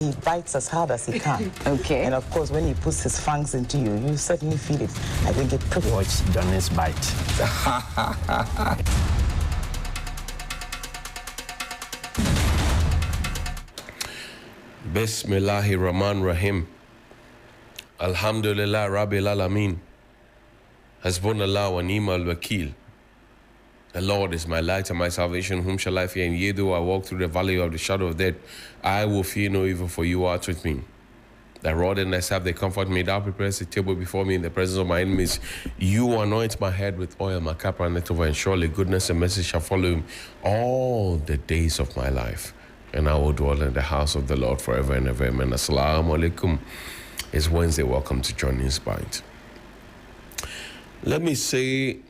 He bites as hard as he can. Okay. And of course, when he puts his fangs into you, you certainly feel it. I think it pricks. Watch Johnny's bite. Bismillahirrahmanirrahim. Alhamdulillah Rabbil Alameen. Hasbunallah wa ni'mal wakil. The Lord is my light and my salvation. Whom shall I fear? And yea, though I walk through the valley of the shadow of death, I will fear no evil, for you are with me. Thy rod and thy staff, they comfort me. Thou preparest a table before me in the presence of my enemies. You anoint my head with oil, my cup runneth over, and surely goodness and mercy shall follow me all the days of my life. And I will dwell in the house of the Lord forever and ever. Amen. Assalamu alaikum. It's Wednesday. Welcome to Johnny's Bite. Let me say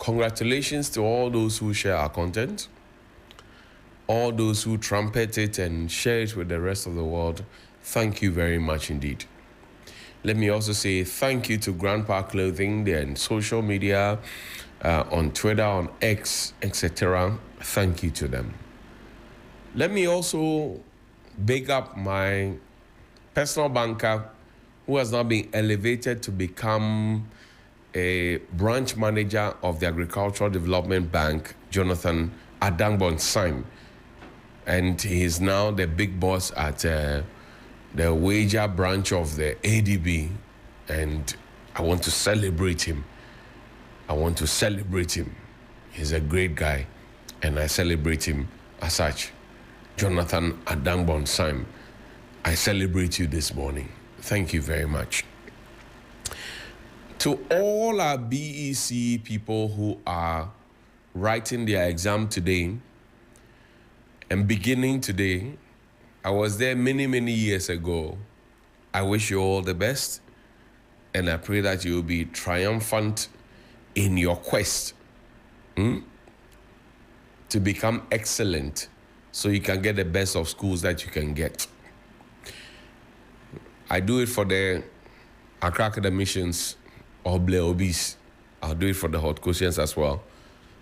congratulations to all those who share our content, all those who trumpet it and share it with the rest of the world. Thank you very much indeed. Let me also say thank you to Grandpa Clothing and social media, on Twitter, on X, etc. Thank you to them. Let me also big up my personal banker who has now been elevated to become a branch manager of the Agricultural Development Bank, Jonathan Adangbon-Sim. And he is now the big boss at the wager branch of the ADB. And I want to celebrate him. He's a great guy, and I celebrate him as such. Jonathan Adangbon-Sim, I celebrate you this morning. Thank you very much. To all our BEC people who are writing their exam today and beginning today, I was there many years ago. I wish you all the best, and I pray that you will be triumphant in your quest to become excellent so you can get the best of schools that you can get. I do it for the Accra Academicians or Blair Obis. I'll do it for the Hot Quotients as well,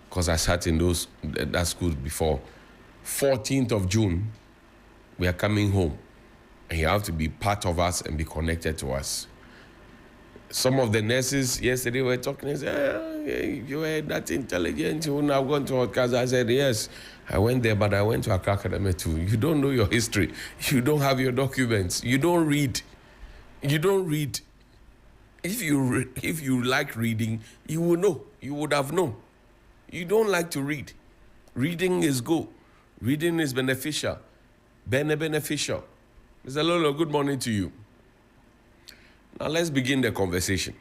because I sat in that school before. 14th of June, we are coming home, and you have to be part of us and be connected to us. Some of the nurses yesterday were talking and said, you were that intelligent, you wouldn't have gone to Hotcast. I said, yes, I went there, but I went to Accra Academy too. You don't know your history. You don't have your documents. You don't read. If you like reading, you will know. You would have known. You don't like to read. Reading is good. Reading is beneficial. Beneficial. Mr. Lolo, good morning to you. Now let's begin the conversation.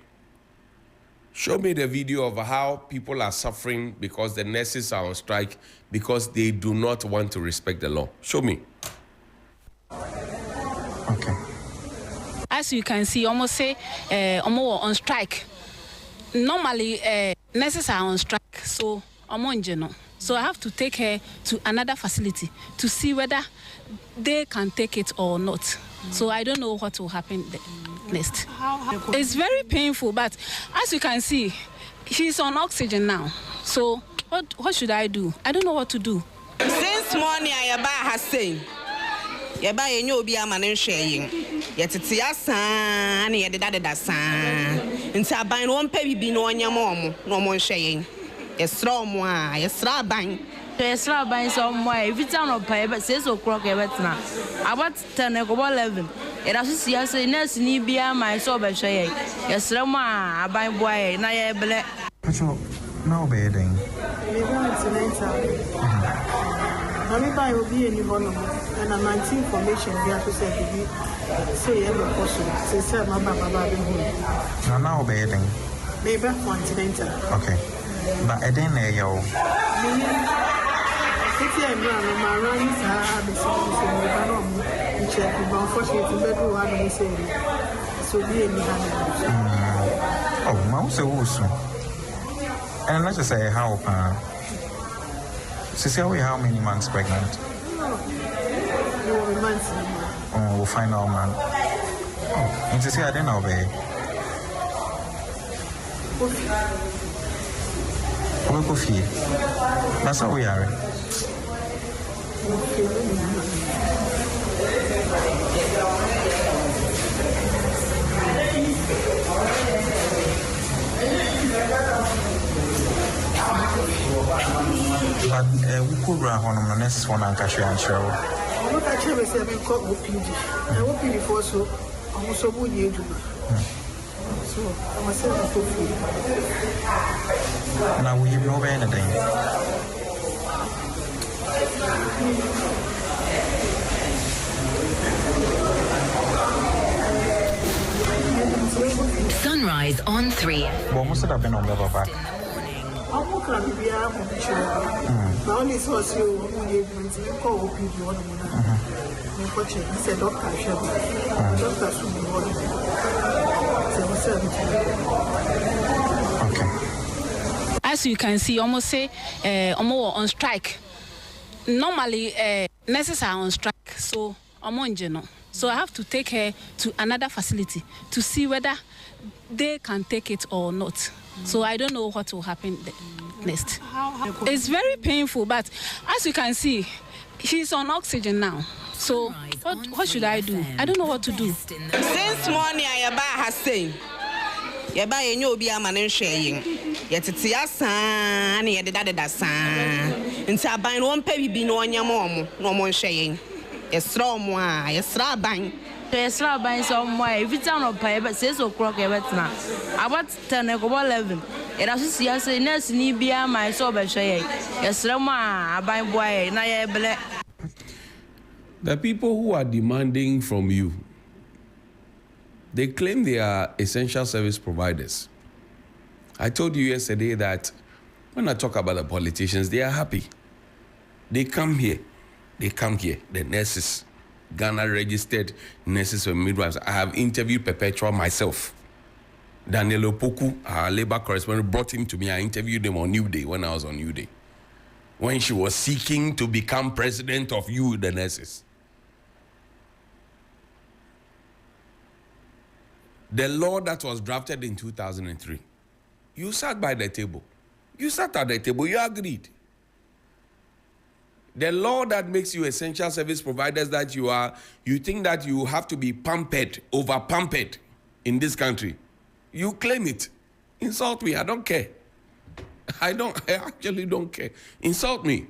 Show me the video of how people are suffering because the nurses are on strike because they do not want to respect the law. Show me. Okay. As you can see, almost say on strike. Normally, nurses are on strike, so so I have to take her to another facility to see whether they can take it or not. So I don't know what will happen next. It's very painful, but as you can see, she's on oxygen now. So what should I do? I don't know what to do. Since morning, I have saying. Yaba yenyo obi amane hweyin yetete asan na yede dada san nti aban no mpa bibi no onyam omo no mo hweyin yesra omo a yesra aban so omo every time no pa 6 o'clock e betna about 10 go 11 era so sia say nurse ni bia mai so be hweyin yesra mo a aban boy na ye ble Pacho, now be then. Everybody will be in one and I'm 19 information we have to say every person. Say my baba be home. Now be then. Maybe continental. Okay. But I didn't know you. It's a my runs are the same. Check, but unfortunately, bedroom one of the so be in the Oh, mouse also. And let's just say how Cecilia, how many months pregnant? No, months. Oh, we'll find out, man. Oh, and Cecilia, I didn't know, babe. We'll go feed. That's how we are. But we could run on the next one and catch you and show. I'm not sure if I'm called OPD. OPD for so I'm also good year. So I'm a set of food. Now, will you know anything? Sunrise on 3. Well, most of that been on the back. I'm not going to be able to show you. Now, only so you call OPD one of them. He's a doctor. Doctor should be one. Okay. As you can see, almost say, on strike. Normally, nurses are on strike, so I'm on general. So I have to take her to another facility to see whether they can take it or not. So I don't know what will happen next. It's very painful, but as you can see, she's on oxygen now. So what should I do? I don't know what to do. Since morning, Ayaba has saying, Yaba, you know, be a man and sharing. Yet it's your son, and the son. And so I bind one baby no on your mom, no more sharing. Yes, wrong, yes, rabbi. Yes, rabbi, some way. If it's on a pay, but 6 o'clock, about 10 o'clock 11. It has to see us in us, Nibia, my sober shay. Yes, Rama, I buy boy, Naya. The people who are demanding from you, they claim they are essential service providers. I told you yesterday that when I talk about the politicians, they are happy. They come here, the nurses, Ghana registered nurses and midwives. I have interviewed Perpetua myself. Daniel Opoku, our labor correspondent, brought him to me. I interviewed him on New Day when I was on New Day, when she was seeking to become president of you, the nurses. The law that was drafted in 2003, you sat by the table. You sat at the table, you agreed. The law that makes you essential service providers that you think that you have to be pampered, over-pampered in this country. You claim it. Insult me, I don't care. I actually don't care. Insult me,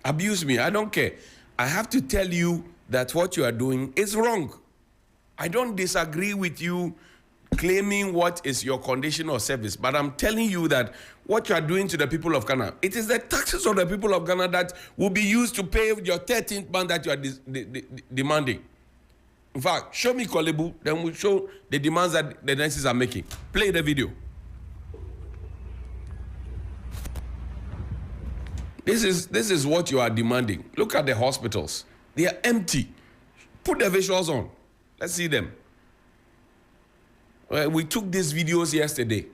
abuse me, I don't care. I have to tell you that what you are doing is wrong. I don't disagree with you claiming what is your condition or service, but I'm telling you that what you are doing to the people of Ghana, it is the taxes of the people of Ghana that will be used to pay your 13th month that you are demanding. In fact, show me Kolebu, then we'll show the demands that the nurses are making. Play the video. This is what you are demanding. Look at the hospitals. They are empty. Put the visuals on. Let's see them. We took these videos yesterday.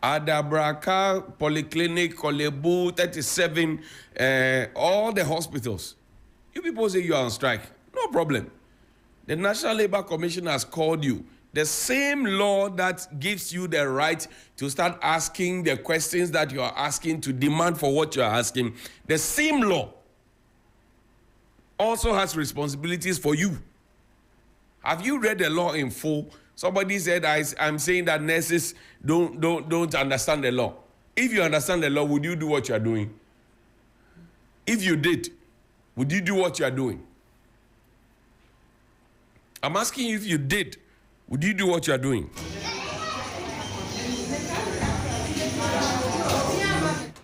Adabraka, Polyclinic, Kolebu, 37, all the hospitals. You people say you are on strike. No problem. The National Labour Commission has called you. The same law that gives you the right to start asking the questions that you are asking, to demand for what you are asking, the same law also has responsibilities for you. Have you read the law in full? Somebody said, I'm saying that nurses don't understand the law. If you understand the law, would you do what you are doing? If you did, would you do what you are doing? I'm asking you, if you did, would you do what you are doing?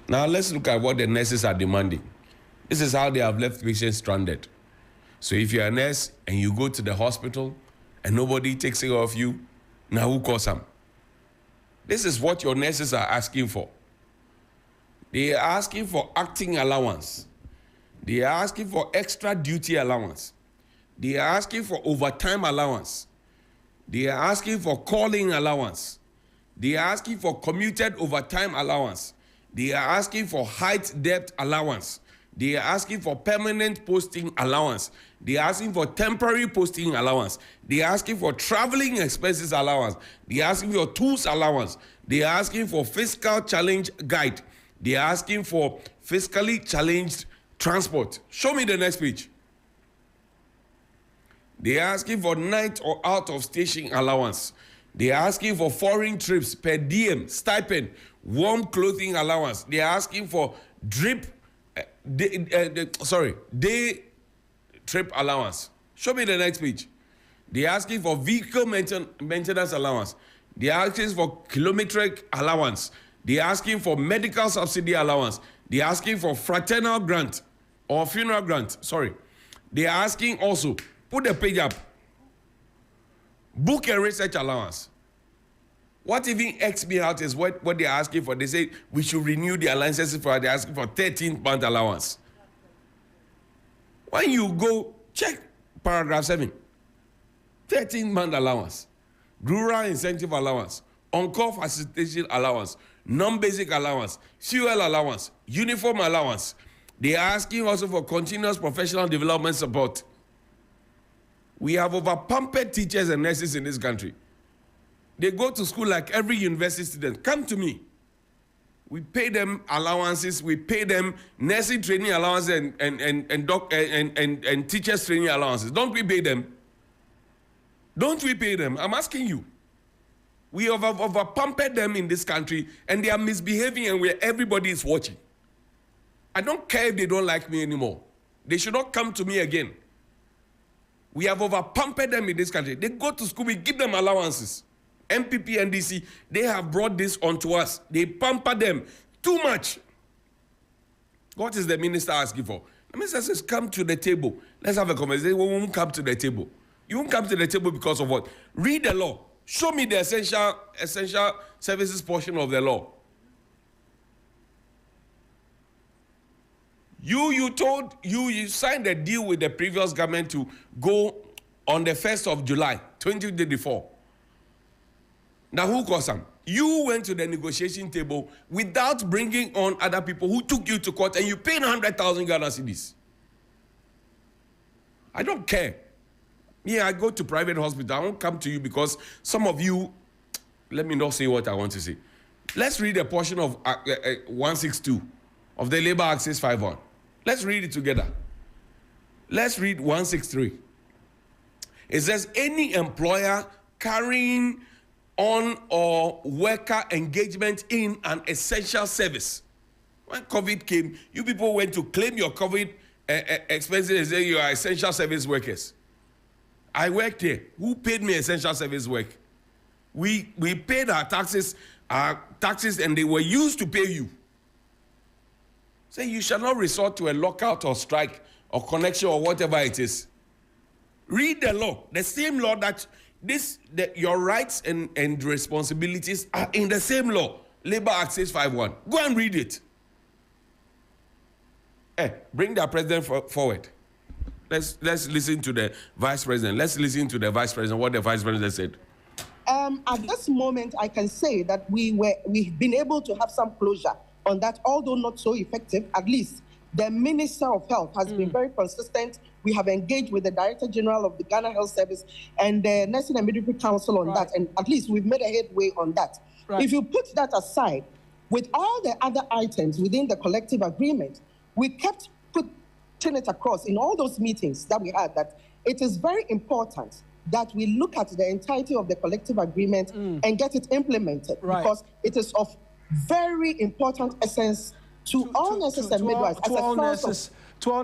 Now let's look at what the nurses are demanding. This is how they have left patients stranded. So if you're a nurse and you go to the hospital and nobody takes care of you, now who calls them? This is what your nurses are asking for. They are asking for acting allowance. They are asking for extra duty allowance. They are asking for overtime allowance. They are asking for calling allowance. They are asking for commuted overtime allowance. They are asking for height depth allowance. They are asking for permanent posting allowance. They are asking for temporary posting allowance. They are asking for traveling expenses allowance. They are asking for tools allowance. They are asking for fiscal challenge guide. They are asking for fiscally challenged transport. Show me the next page. They are asking for night or out of station allowance. They are asking for foreign trips, per diem, stipend, warm clothing allowance. They are asking for day trip allowance. Show me the next page. They are asking for vehicle maintenance allowance. They are asking for kilometric allowance. They are asking for medical subsidy allowance. They are asking for fraternal grant or funeral grant. Sorry. They are asking also, put the page up, book and research allowance. What even X me out is what they are asking for. They say we should renew their licenses for, they're asking for 13-month allowance. When you go, check paragraph 7. 13-month allowance, rural incentive allowance, on-call facilitation allowance, non-basic allowance, fuel allowance, uniform allowance. They are asking also for continuous professional development support. We have over-pampered teachers and nurses in this country. They go to school like every university student. Come to me. We pay them allowances. We pay them nursing training allowances and teachers training allowances. Don't we pay them? Don't we pay them? I'm asking you. We have over-pampered them in this country, and they are misbehaving, and everybody is watching. I don't care if they don't like me anymore. They should not come to me again. We have over-pampered them in this country. They go to school, we give them allowances. MPP, NDC, they have brought this onto us. They pamper them too much. What is the minister asking for? The minister says, come to the table. Let's have a conversation. We won't come to the table. You won't come to the table because of what? Read the law. Show me the essential services portion of the law. You signed a deal with the previous government to go on the 1st of July, 2024. Now, who caused them? You went to the negotiation table without bringing on other people who took you to court, and you paid 100,000 Ghana cedis. I don't care. Yeah, I go to private hospital. I won't come to you because some of you, let me not say what I want to say. Let's read a portion of 162 of the Labor Act 651. Let's read it together. Let's read 163. It says, any employer carrying on or worker engagement in an essential service. When COVID came, you people went to claim your COVID expenses and say you are essential service workers. I worked here. Who paid me essential service work? We paid our taxes, and they were used to pay you. Say you shall not resort to a lockout or strike or connection or whatever it is. Read the law, the same law that your rights and responsibilities are in the same law. Labor Act 651. Go and read it. Bring the president forward. Let's listen to the vice president. Let's listen to the vice president, what the vice president said. At this moment, I can say that we've been able to have some closure on that, although not so effective. At least the Minister of Health has been very consistent. We have engaged with the Director General of the Ghana Health Service and the Nursing and Midwifery Council on that, and at least we've made a headway on that. Right. If you put that aside, with all the other items within the collective agreement, we kept putting it across in all those meetings that we had that it is very important that we look at the entirety of the collective agreement and get it implemented, because it is of very important essence to all nurses and midwives. To all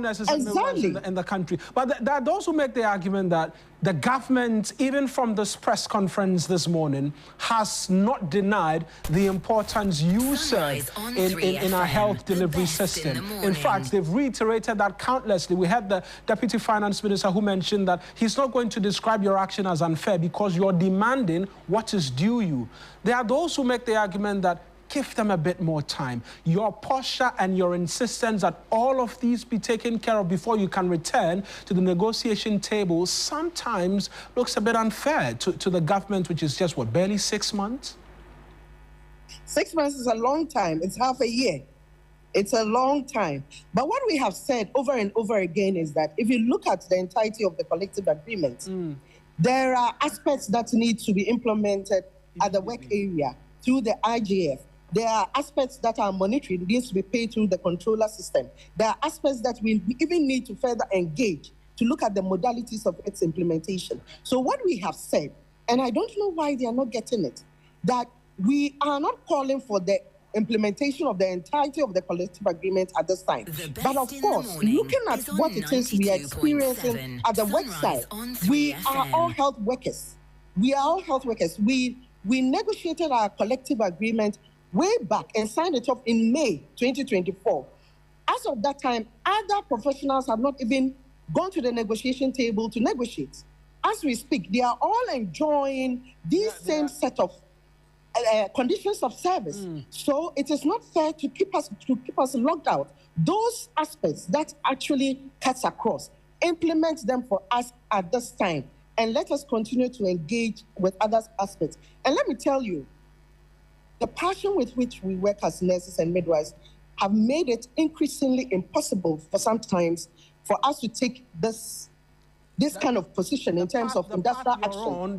nurses and midwives in the country. But there are those who make the argument that the government, even from this press conference this morning, has not denied the importance you serve in our health delivery system. In fact, they've reiterated that countlessly. We had the Deputy Finance Minister who mentioned that he's not going to describe your action as unfair because you're demanding what is due you. There are those who make the argument that give them a bit more time. Your posture and your insistence that all of these be taken care of before you can return to the negotiation table sometimes looks a bit unfair to the government, which is just, what, barely 6 months? 6 months is a long time. It's half a year. It's a long time. But what we have said over and over again is that if you look at the entirety of the collective agreement, there are aspects that need to be implemented at the work area through the IGF. There are aspects that are monitored, it needs to be paid through the controller system. There are aspects that we even need to further engage to look at the modalities of its implementation. So what we have said, and I don't know why they are not getting it, that we are not calling for the implementation of the entirety of the collective agreement at this time. But of course, looking at what it is we are experiencing at the website, we are all health workers. We are all health workers. We negotiated our collective agreement way back and signed it off in May 2024. As of that time, other professionals have not even gone to the negotiation table to negotiate. As we speak, they are all enjoying these same set of conditions of service. So it is not fair to keep us locked out. Those aspects that actually cuts across, implement them for us at this time, and let us continue to engage with other aspects. And let me tell you, the passion with which we work as nurses and midwives have made it increasingly impossible for sometimes for us to take this kind of position in terms of industrial action.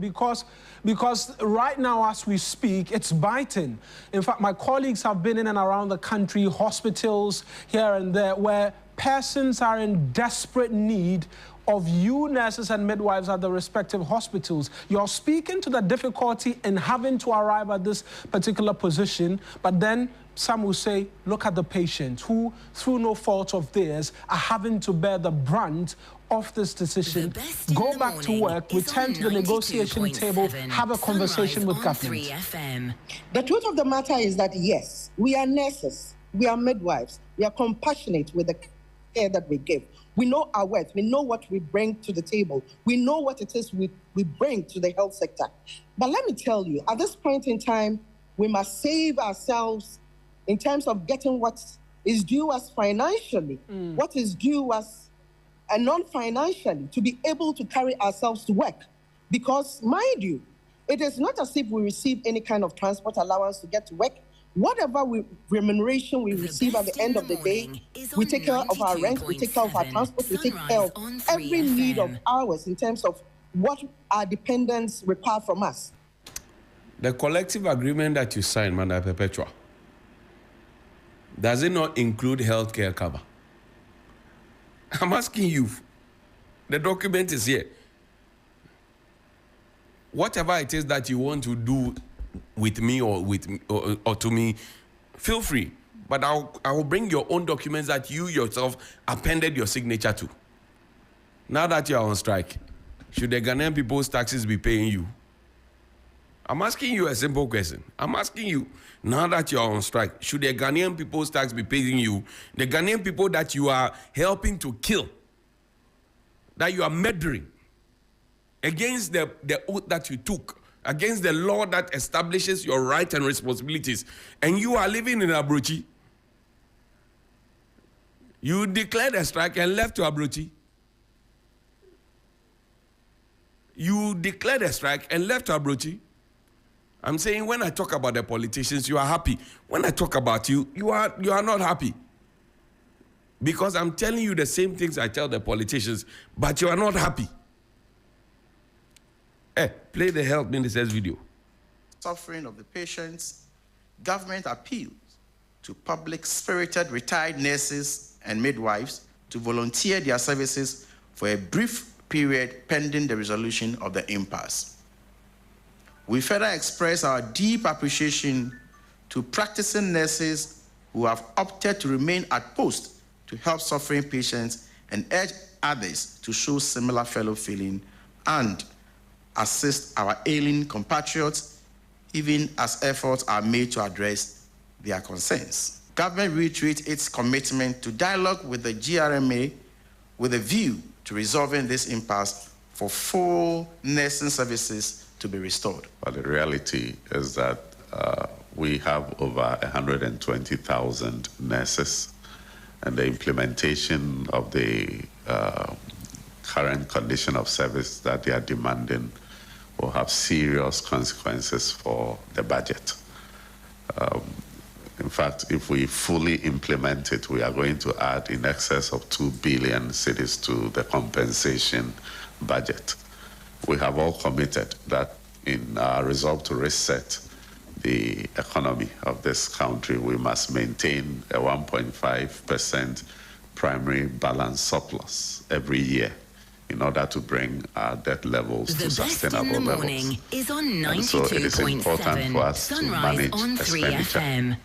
Because right now, as we speak, it's biting. In fact, my colleagues have been in and around the country, hospitals here and there, where persons are in desperate need of you nurses and midwives at the respective hospitals. You're speaking to the difficulty in having to arrive at this particular position, but then some will say, look at the patients who, through no fault of theirs, are having to bear the brunt of this decision. Go back to work, return to the negotiation table, have a conversation with government. The truth of the matter is that, yes, we are nurses, we are midwives, we are compassionate with the care that we give. We know our worth, we know what we bring to the table, we know what it is we bring to the health sector. But let me tell you, at this point in time, we must save ourselves in terms of getting what is due us financially, what is due us non-financially, to be able to carry ourselves to work. Because, mind you, it is not as if we receive any kind of transport allowance to get to work. Whatever remuneration we receive at the end of the day, we take care of our rent, we take care of our transport, we take care of every need of ours in terms of what our dependents require from us. The collective agreement that you signed, Manda Perpetua, does it not include healthcare cover? I'm asking you. The document is here. Whatever it is that you want to do with me or to me, feel free. But I will bring your own documents that you yourself appended your signature to. Now that you are on strike, should the Ghanaian people's taxes be paying you? I'm asking you a simple question. I'm asking you, now that you are on strike, should the Ghanaian people's tax be paying you? The Ghanaian people that you are helping to kill, that you are murdering, against the oath that you took, against the law that establishes your rights and responsibilities, and you are living in Abrochi. You declared a strike and left to Abrochi. You declared a strike and left to Abrochi. I'm saying when I talk about the politicians, you are happy. When I talk about you, you are not happy. Because I'm telling you the same things I tell the politicians, but you are not happy. Play the health minister's video. Suffering of the patients, government appeals to public-spirited retired nurses and midwives to volunteer their services for a brief period pending the resolution of the impasse. We further express our deep appreciation to practicing nurses who have opted to remain at post to help suffering patients and urge others to show similar fellow feeling and assist our ailing compatriots, even as efforts are made to address their concerns. Government reiterates its commitment to dialogue with the GRMA with a view to resolving this impasse for full nursing services to be restored. But the reality is that we have over 120,000 nurses, and the implementation of the current condition of service that they are demanding will have serious consequences for the budget. In fact, if we fully implement it, we are going to add in excess of 2 billion cedis to the compensation budget. We have all committed that in our resolve to reset the economy of this country, we must maintain a 1.5% primary balance surplus every year in order to bring our debt levels to sustainable levels. Is on 92.7. And so it is important for us to manage on 3 expenditure. FM.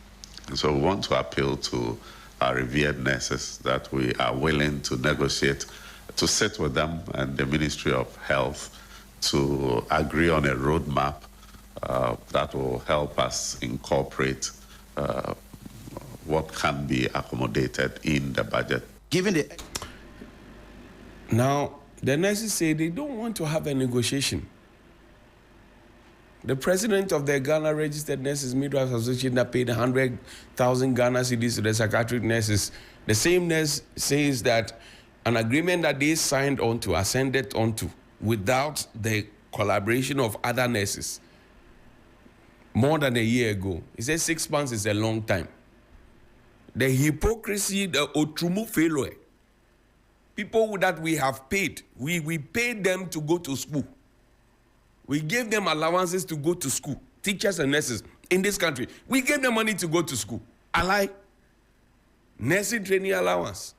And so we want to appeal to our revered nurses that we are willing to negotiate, to sit with them and the Ministry of Health to agree on a roadmap that will help us incorporate what can be accommodated in the budget. Given the... Now, the nurses say they don't want to have a negotiation. The president of the Ghana Registered Nurses Midwives Association that paid 100,000 Ghana cedis to the psychiatric nurses, the same nurse says that an agreement that they signed onto, ascended onto, without the collaboration of other nurses, more than a year ago. He said 6 months is a long time. The hypocrisy, the otrumu failure. People that we have paid, we paid them to go to school. We gave them allowances to go to school. Teachers and nurses in this country. We gave them money to go to school. Ally, nursing training allowance.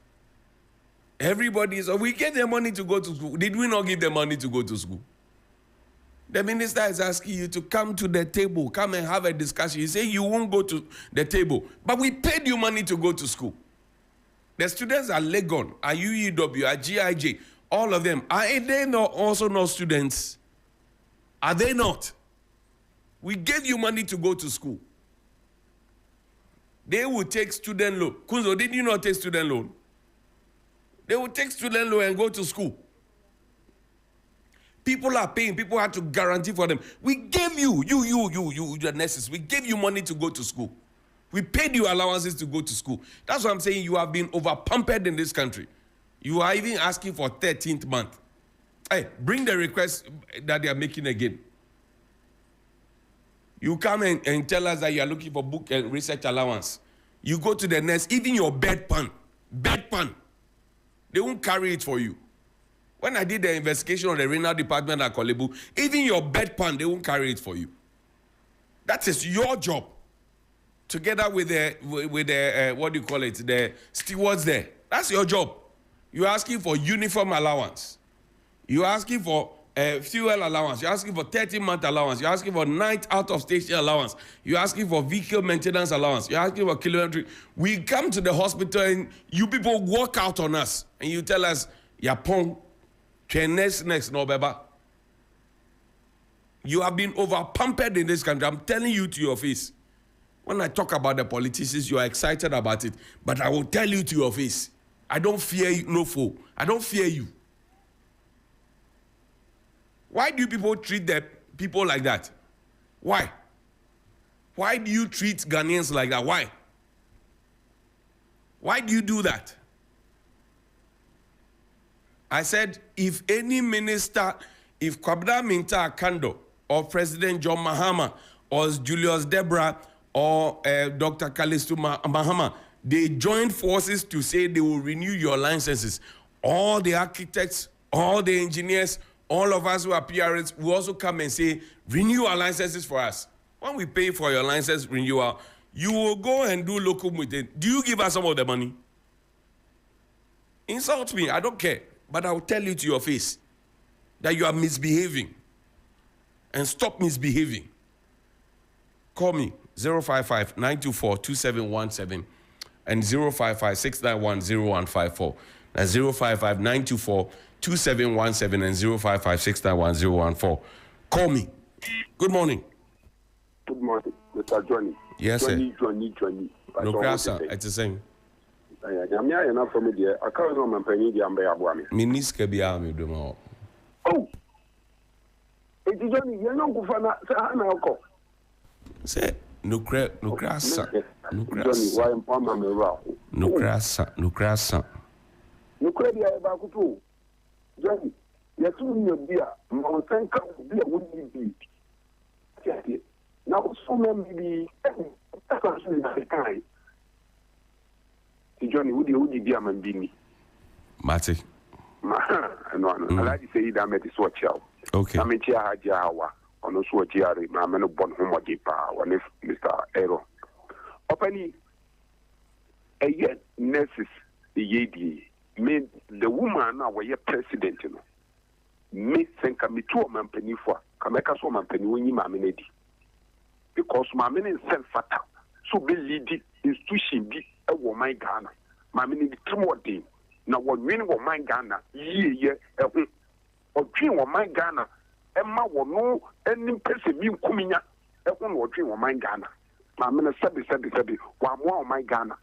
Everybody is, we gave them money to go to school. Did we not give them money to go to school? The minister is asking you to come to the table, come and have a discussion. You say you won't go to the table, but we paid you money to go to school. The students are Legon, are UEW, are GIJ, all of them. Are they not also not students? Are they not? We gave you money to go to school. They will take student loan. Kunzo, did you not take student loan? They will take student loan and go to school. People are paying. People have to guarantee for them. We gave you, the nurses, we gave you money to go to school. We paid you allowances to go to school. That's what I'm saying. You have been over-pampered in this country. You are even asking for 13th month. Hey, bring the request that they are making again. You come and tell us that you are looking for book and research allowance. You go to the nurse, even your bedpan, they won't carry it for you. When I did the investigation on the renal department at Kolebu, even your bedpan, they won't carry it for you. That is your job. Together with the what do you call it, the stewards there. That's your job. You're asking for uniform allowance. You're asking for fuel allowance. You're asking for 13-month allowance. You're asking for night out-of-station allowance. You're asking for vehicle maintenance allowance. You're asking for kilometry. We come to the hospital and you people walk out on us and you tell us, Yapon, next, no, beba. You have been over-pampered in this country. I'm telling you to your face. When I talk about the politicians, you are excited about it. But I will tell you to your face. I don't fear you, no foe. I don't fear you. Why do you people treat the people like that? Why? Why do you treat Ghanaians like that? Why? Why do you do that? I said, if any minister, if Kwabena Minta Akando or President John Mahama or Julius Debra or Dr. Kalistu Mahama, they joined forces to say they will renew your licenses. All the architects, all the engineers, all of us who are PRs will also come and say, renew our licenses for us. When we pay for your license renewal, you will go and do locum with it. Do you give us some of the money? Insult me, I don't care. But I will tell you to your face that you are misbehaving. And stop misbehaving. Call me, 055-924-2717 and 055-691-0154. That's 055-924-2717 and 055-691-014. Call me. Good morning. Good morning, Mr. Johnny. Yes, Johnny, sir. Johnny. No crasa, it's the same. I can't remember penny the Amber. Miniska Biami Dumo. Oh, it's Johnny, you're not going to say, no crasa. No crasa. Why am I around? No crasa. No credit about you. Johnny, you're soon your dear. Mountain come be a would be. Now, so many that's actually the kind. Johnny, would you be a man be me? Mati. No, I like to say that met is watch out. Okay. I mean, Hajawa. ono so ojiare ma me no bon homodi pa one Mr. Ero opani eye nurses yedi me the woman na we president no me senka me to mampani fo kameka so mampani woni ma me nedi because ma me self fata so be lead institution bi e wo man Ghana ma me ni tremodin na wo win wo man Ghana ye ehun odwin wo man Ghana emma wo no enim pese bi nkuminya ehun wo odwin wo man Ghana ma me sabi wa mo wo man Ghana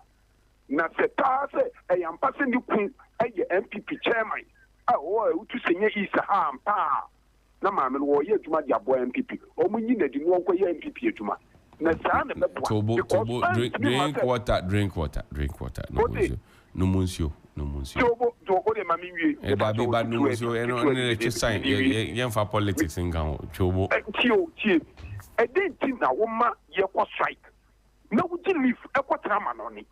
na se ta se e yampa se ni kun e MPP chairman o tu senye isa ha ampa na ma me wo ye adwuma dia bo MPP o munyi na di no nko ye MPP adwuma na sa na me Tobo drink water no monsieur Tobo de mami wie e da be bad no monsieur e no ne che sign ye fa politics nga ho Tobo tie e den tin na wo ma ye ko strike na wo ji leaf e ko trama no ni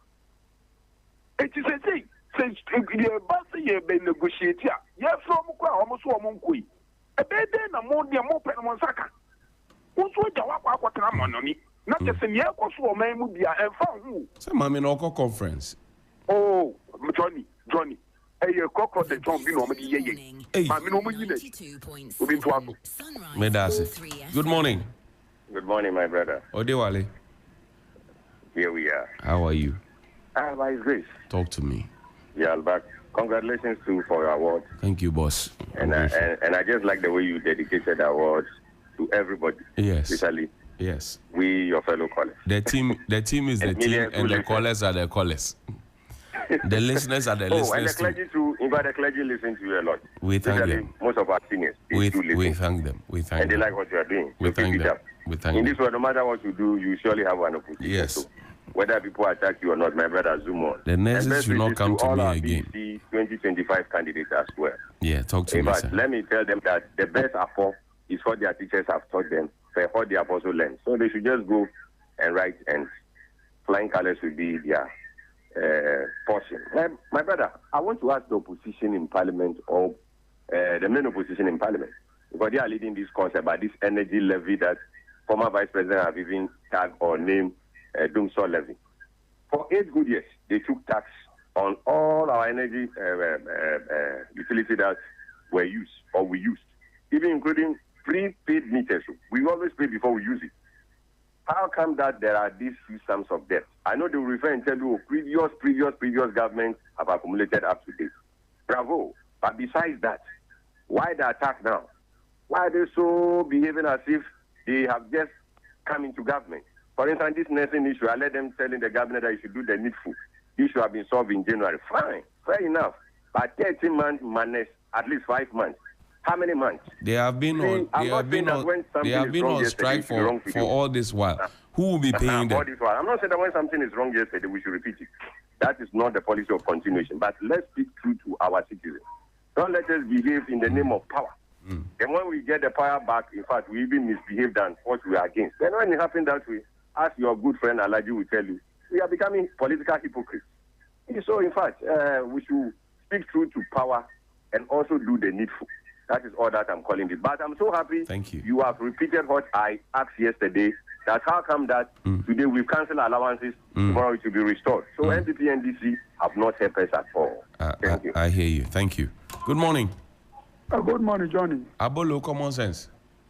e ti say ye ba se ye be negotiate ya ye from kwa o mo so o mo nkoi e be den na mo de mo pe mo nsaka wo so ja wa kwa trama no ni na ke se ye ko so o man mu bia e fa hu se mami no ko conference oh Johnny hey kokko de John bi no mo di ye mami no mo yi ne obi to aso me da se good morning my brother Odewale here we are how are you by his grace talk to me yeah back congratulations for your award thank you boss and I just like the way you dedicated the awards to everybody yes especially yes we your fellow callers the team is the team and the callers are the callers. The listeners are the listeners. And the clergy too. In fact, the clergy listen to you a lot. We thank them. Most of our seniors. We thank them. And they like what you are doing. We thank them. In this world, no matter what you do, you surely have an opposition. Yes. So whether people attack you or not, my brother, zoom on. The nurses should not come to me again. BC 2025 candidates as well. Yeah, talk to me, sir. Let me tell them that the best apport is what their teachers have taught them, for what they have also learned. So they should just go and write, and flying colors will be their portion. My brother, I want to ask the opposition in parliament or the main opposition in parliament, because they are leading this concept about this energy levy that former vice president have even tagged or named Doomsaw levy. For 8 good years, they took tax on all our energy utility that were used or we used, even including prepaid meters. We always pay before we use it. How come that there are these huge sums of debt? I know they will refer and tell you previous governments have accumulated up to date. Bravo. But besides that, why the attack now? Why are they so behaving as if they have just come into government? For instance, this nursing issue, I let them telling the government that you should do the needful. This should have been solved in January. Fine, fair enough. But 13 months minus at least 5 months. How many months? They have been on strike for all this while. Who will be paying them? I'm not saying that when something is wrong yesterday, we should repeat it. That is not the policy of continuation. But let's speak true to our citizens. Don't let us behave in the name of power. And when we get the power back, in fact, we even misbehave than what we are against. Then when it happens that way, as your good friend Alaji will tell you, we are becoming political hypocrites. So, in fact, we should speak true to power and also do the needful. That is all that I'm calling it. But I'm so happy you have repeated what I asked yesterday, that how come that today we've cancelled allowances, tomorrow it will be restored. So NPP and DC have not helped us at all. Thank you. I hear you. Thank you. Good morning. Good morning, Johnny. Abolo, common sense.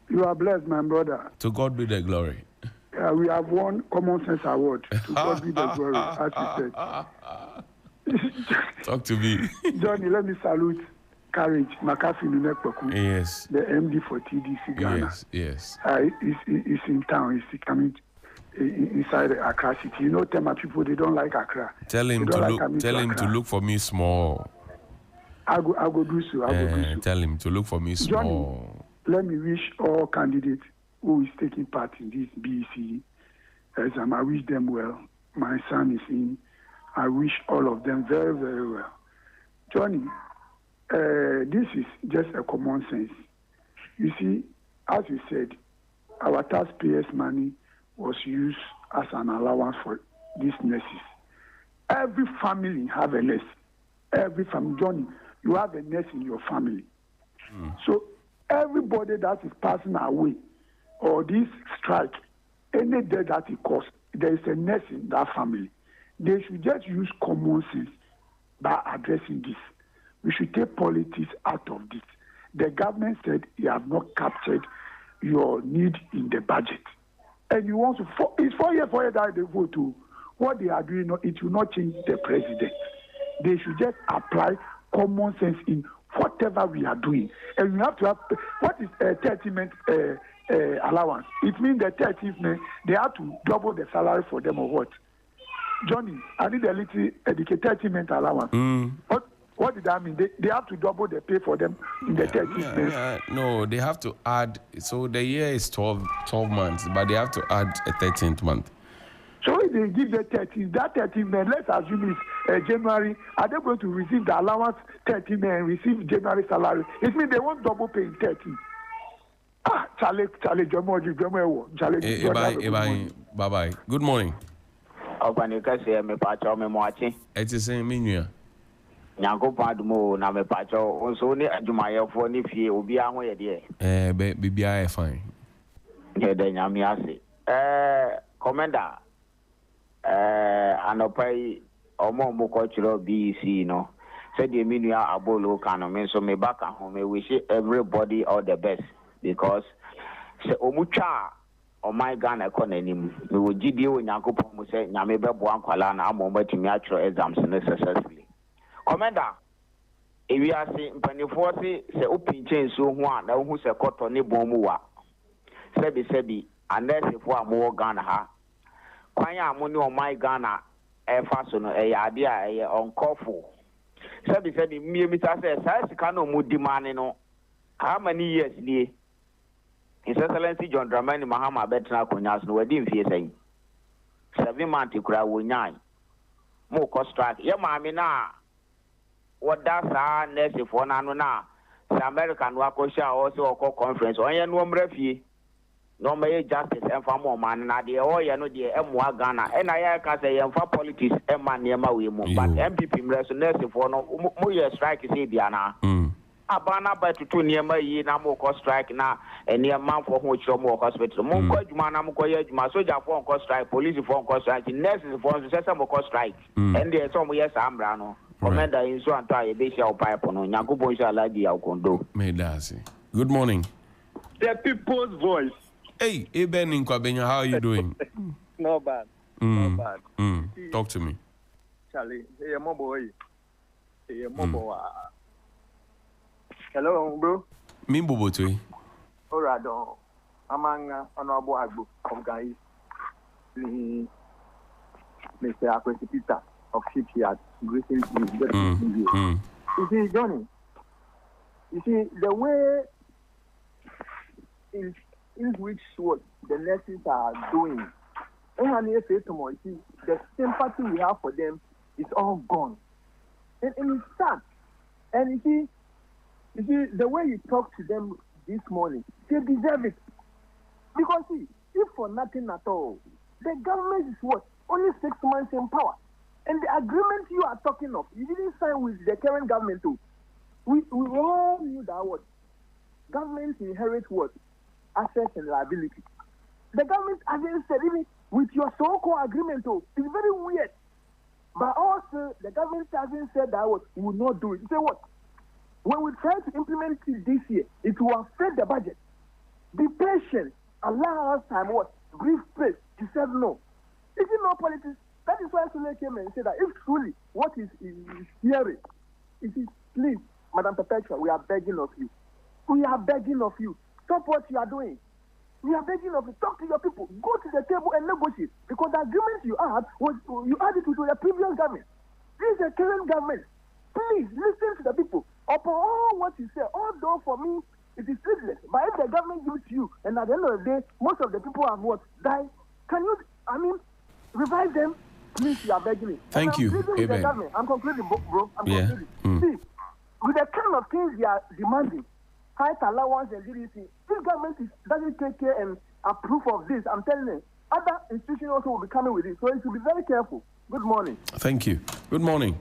You are blessed, my brother. To God be the glory. We have won Common Sense Award. To God be the glory, as you said. Talk to me. Johnny, let me salute Courage, McAfee Nunekwaku. Yes. The MD for TDC Ghana. Yes. He's in town. He's coming inside Accra City. You know, Tema people, they don't like Accra. Tell him to look for me small. I go do so. Tell him to look for me small. Johnny, let me wish all candidates who is taking part in this BEC exam. I wish them well. My son is in. I wish all of them very, very well. Johnny, this is just a common sense. You see, as we said, our taxpayers' money was used as an allowance for these nurses. Every family have a nurse. Every family. Johnny, you have a nurse in your family. So everybody that is passing away, or this strike, any death that it costs, there is a nurse in that family. They should just use common sense by addressing this. We should take politics out of this. The government said you have not captured your need in the budget. And you want to, it's 4 years that they vote to. What they are doing, it will not change the president. They should just apply common sense in whatever we are doing. And we have to have, what is a 30-month allowance? It means the 30th month, they have to double the salary for them or what? Johnny, I need a little educated 30-month allowance. What did that mean? They have to double the pay for them in the 30th month. No, they have to add, so the year is 12 months, but they have to add a 13th month. So if they give the 13th, that 13th month, let's assume it's January, are they going to receive the allowance 13th month and receive January salary? It means they won't double pay in 13th. Charlie, bye-bye. Good morning. It is saying me. Nyankopa dumo na me pacho onso ni adwumayefo ni fie obi aho ye de bibia fine ye de nyame ase commander anopai omo ko chiro BC no said the minua abolo kanu me so me back home me wish everybody all the best because se omutwa o my Ghana economy me wo gidi o nyankopa mo se nyame bebo ankwala na amo matimi atro exams successfully. Commander, if you are saying, Pennyforty, say, open chain so one, now who's a cotton ni bomua. Sebi, and then if we are more Ghana ha. Quaya money on my Ghana, a fasten a idea on coffee. Sebi, me, Mr. says, I can't mood demanding no. How many years, dear? His Excellency John Dramani Mahama Betra Kunyas, no, I didn't fear saying 7 months to cry with 9. More cost strike, yeah, mammy now. What does our nurse for Nanuna? The American Wakosha also a conference or no refi. No may justice and for more man and the oil no the M1 Ghana and I can say for politics and man near my women, but MPP nurse for no more strike is Diana. Abana by to 2 near my year now more cost strike now and near man for which you're more hospital. More man, I'm going my soldier phone cost strike, police phone cost strike, nurses for some cost strike, and there's some yes, I'm Brano. Commander in so entire Bishop Pipe on Yakubo Shaladi Alcondo. Good morning. The people's voice. Hey, Eben in Kwabenya, how are you doing? Not bad. Not bad. Talk to me. Charlie, hey, my boy. Hey, my boy. Hello, bro. Me Bobotui. Orado. Among Honorable Agbo of Guy. Mr. Akwesi Peter of Shipyard. Greetings to you. You see, Johnny, you see, the way in which what the nurses are doing, you see, the sympathy we have for them is all gone. And it's sad. And you see, the way you talk to them this morning, they deserve it. Because see, if for nothing at all, the government is what? Only 6 months in power. And the agreement you are talking of, you didn't sign with the current government too. We all knew that what? Government inherit what? Assets and liability. The government hasn't said, even with your so-called agreement too, it's very weird. But also, the government hasn't said that what? We will not do it. You say what? When we try to implement it this year, it will affect the budget. Be patient. Allow us time what? Brief space. He said no. Is it not politics? That is why Sule came and said that if truly what is hearing, it is, please, Madam Perpetua, we are begging of you. We are begging of you. Stop what you are doing. We are begging of you. Talk to your people. Go to the table and negotiate. Because the agreement you had was you added to the previous government. This is the current government. Please listen to the people. Upon all what you say, although for me it is useless. But if the government gives you, and at the end of the day, most of the people have what died. Can you? Revive them. Please, you are begging me. Thank you. I'm concluding, bro. I'm concluding. See, with the kind of things they are demanding, height allowance and DDC, this government doesn't take care and approve of this. I'm telling you, other institutions also will be coming with it. So you should be very careful. Good morning. Thank you. Good morning.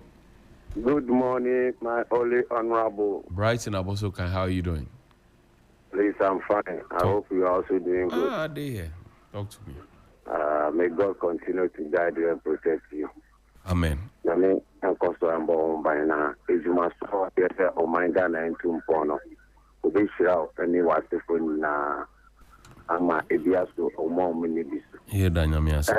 Good morning, my only honorable. Brighton Abosokan, how are you doing? Please, I'm fine. I hope you are also doing good. Ah, dear. Talk to me. May God continue to guide you and protect you. Amen. I mean, and also I'm born by now. If you must have oh my God, and to Pono. Be sure any was the phone na ama ebiaso or more minibis. Here, Danyamias.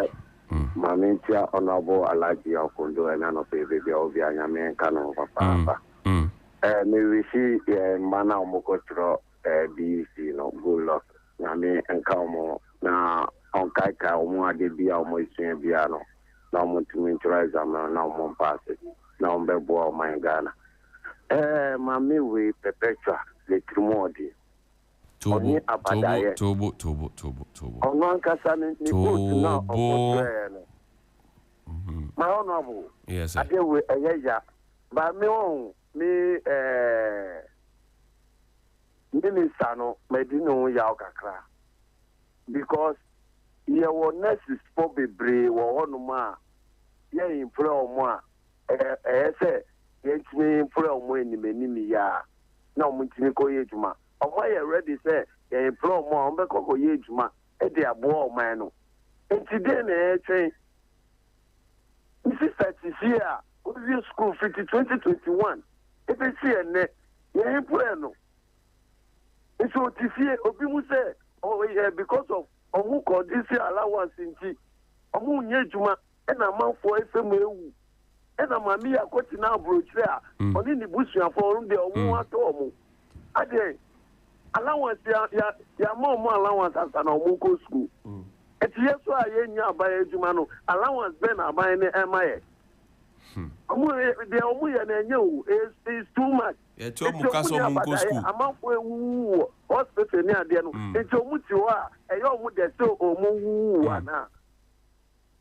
Mamintia honorable Alaji Okondo and Nano Baby Ovia Yaman Kano Papa. May we see Mana Mokotro BC, no good luck. Yami and Kamo na on Kaika Omo Adebia Omo Biano. Now Montumin Trizam now Mon Passes. Now Bebo my Ghana. Mami we perpetua le Trimodi. Tobo. Onon Kassan my honorable. Yes, I deal with a year. But me own Minister no Medino Yaukakra. Because you were nurses for be brave or one ma. Ye in pro moi. Say, yet me in pro moi in the many ya. No Mutiniko Yejuma. Or why you ready say, ye pro more, Beko Yejuma, and they are boy man. And today, train. Mrs. Satia, who's school 2021. If it's here, you ain't no. And so, to see Obimu say, oh, yeah, because of who called this year allowance in G. Omu Yejuma, and a month for FMU. And a mammy, I got in our brooch there. Only the bush and for the Omu at home. Ade, allowance, ya more allowance as an Omuko school. It's yes, why I buy a Jumano, allowance Ben are buying the MIA. The Omu and you is too much. It's almost school. Amount for hospital near the end. It's a mutua, a young with the so Omu.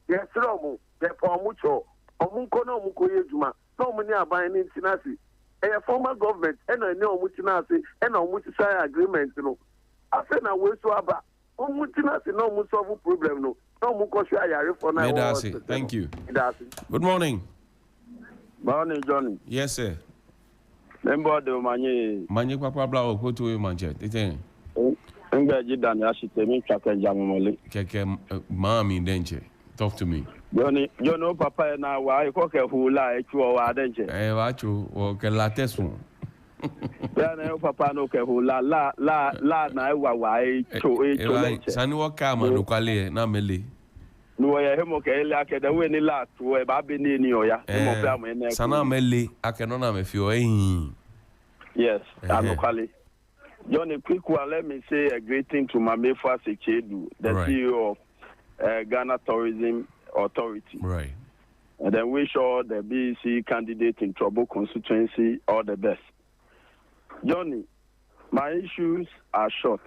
Yes, Romu, the Pomucho, Omunkono Mukoyejuma, so many are buying in Sinasi. A former government, and I know Mutinasi, and on Mutisai agreement, you know. I said, I will so about Mutinasi, no Musolve problem, no Mukosha for now. Thank you. Good morning. Morning, Johnny. Yes, sir. Member de Manye Papa Blau, go to him, Manchester. Jidan Yashitemi Chaka Jamoli. Keke, Mammy, Denche. Talk to me. Johnny, you know, Papa and I, why cook a who lie to our danger. I watch you, or can latest one. Then, Papa, no, who la, na, why to it. Sanua Kama, no Kale, Nameli. No, I am okay, like the winning lot, where Baby Nino, Sana Meli, I cannot if you yes, I'm okay. Johnny, quick one, let me say a great thing to Mamefa Sechedu, the CEO of Ghana Tourism Authority. Right. And then wish all the BEC candidate in Trouble constituency all the best. Johnny, my issues are short.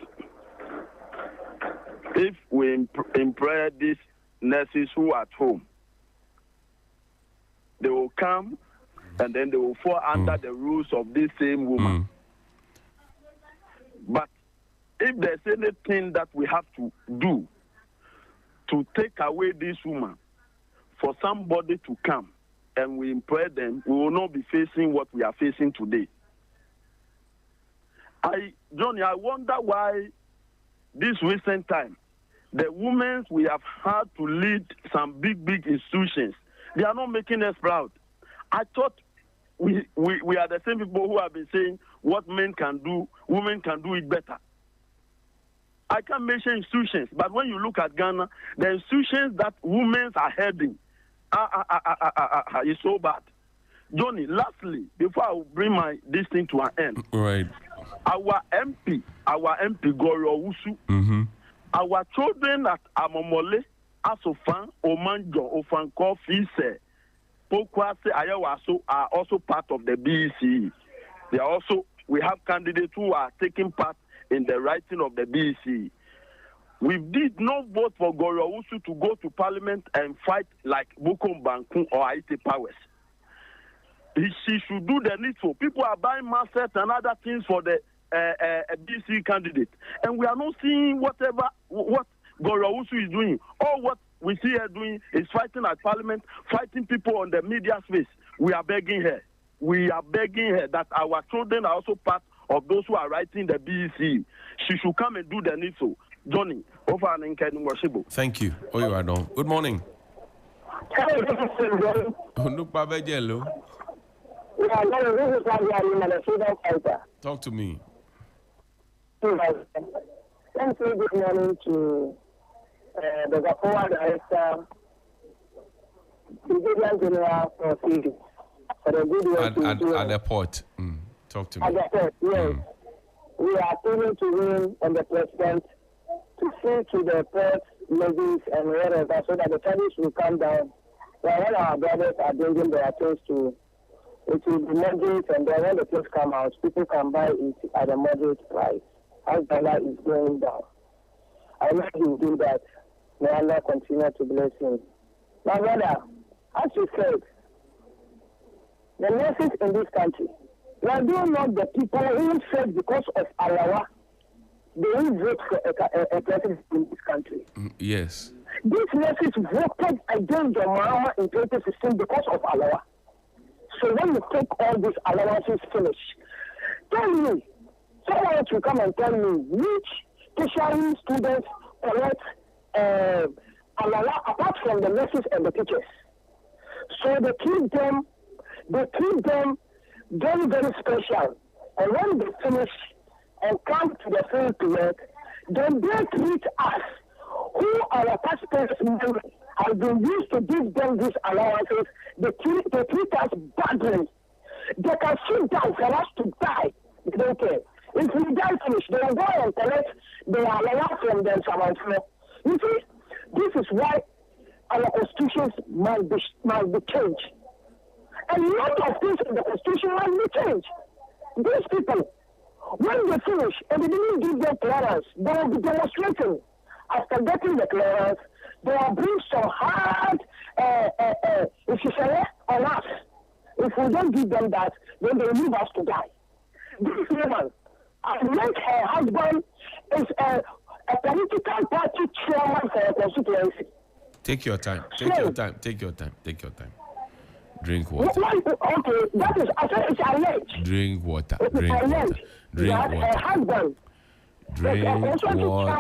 If we employ these nurses who are at home, they will come and then they will fall under the rules of this same woman. But if there's anything that we have to do to take away this woman, for somebody to come and we employ them, we will not be facing what we are facing today. Johnny, I wonder why this recent time, the women we have had to lead some big institutions, they are not making us proud. I thought we are the same people who have been saying what men can do, women can do it better. I can't mention institutions, but when you look at Ghana, the institutions that women are heading is so bad. Johnny, lastly, before I bring this thing to an end, right? Our MP Goro Wusu, our children at Amomole, Asofan, Omanjo, Ofanko, Fise, Pokwase, Ayawaso are also part of the BEC. They are also, we have candidates who are taking part in the writing of the BEC. We did not vote for Goro Wusu to go to parliament and fight like Bukom Bankun or Haiti Powers. She should do the needful. People are buying masks and other things for the BC candidate, and we are not seeing what Goro Wusu is doing. All what we see her doing is fighting at parliament, fighting people on the media space. We are begging her. We are begging her that our children are also part of those who are writing the BEC. She should come and do the needful. Johnny, over and in. Thank you. Oh, you are done. Good morning. Hey, this is Cindy. Talk to me. Thank you. Good morning to the Gapoa Director, Brigadier General for the good work at the port. Talk to me. At the port, yes. We are appealing to him and the President to see to the port levies and wherever so that the tariffs will come down. When our brothers are bringing their things to it will be moderate, and then when the things come out, people can buy it at a moderate price. As dollar is going down. I know he will do that. May Allah continue to bless him. My brother, as you said, the nurses in this country, were they not the people who said because of Alawa, they will vote for a president in this country? Yes. These nurses voted against the Mahama in 2016 because of Alawa. So when you take all these allowances finish, tell me, someone to come and tell me which tertiary students collect Alawa apart from the nurses and the teachers. So they keep them very, very special. And when they finish and come to the field to work, then they treat us, who our taxpayers' money has been used to give them these allowances, they treat us badly. They can sit down for us to die. They don't care. If we die finish, they will go and collect their allowance from them. You see, this is why our constitutions must be changed. And a lot of things in the constitution must be changed. These people, when they finish and they didn't give them clearance, they will be demonstrating. After getting the clearance, they will bring some hard on us. If we don't give them that, then they will leave us to die. This woman, I met her husband is a political party chairman for a constituency. Take your time. Take your time. Drink water. Okay, that is, I said it's alleged. Drink water. Drink her husband. Drink water.